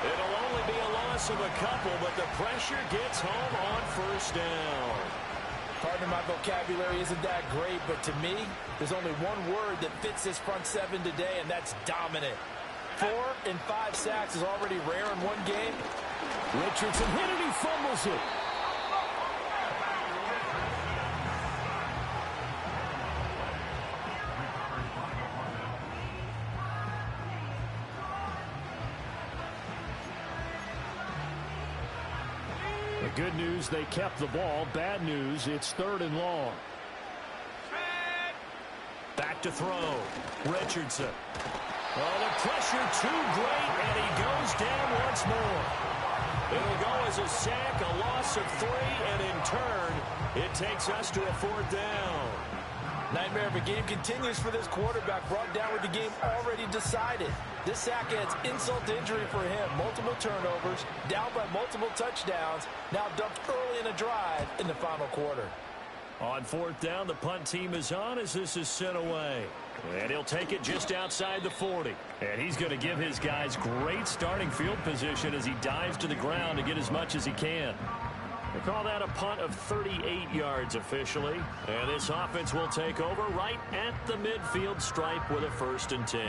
It'll only be a loss of a couple, but the pressure gets home on 1st down. Pardon my vocabulary isn't that great, but to me, there's only one word that fits this front seven today, and that's dominant. 4 and 5 sacks is already rare in one game. Richardson hit it, he fumbles it. The good news, they kept the ball. Bad news, it's 3rd and long. Back to throw. Richardson. Oh, the pressure too great, and he goes down once more. It'll go as a sack, a loss of 3, and in turn, it takes us to a 4th down. Nightmare of a game continues for this quarterback, brought down with the game already decided. This sack adds insult to injury for him. Multiple turnovers, down by multiple touchdowns, now dumped early in a drive in the final quarter. On 4th down, the punt team is on as this is sent away. And he'll take it just outside the 40. And he's going to give his guys great starting field position as he dives to the ground to get as much as he can. They call that a punt of 38 yards officially. And this offense will take over right at the midfield stripe with a 1st and 10.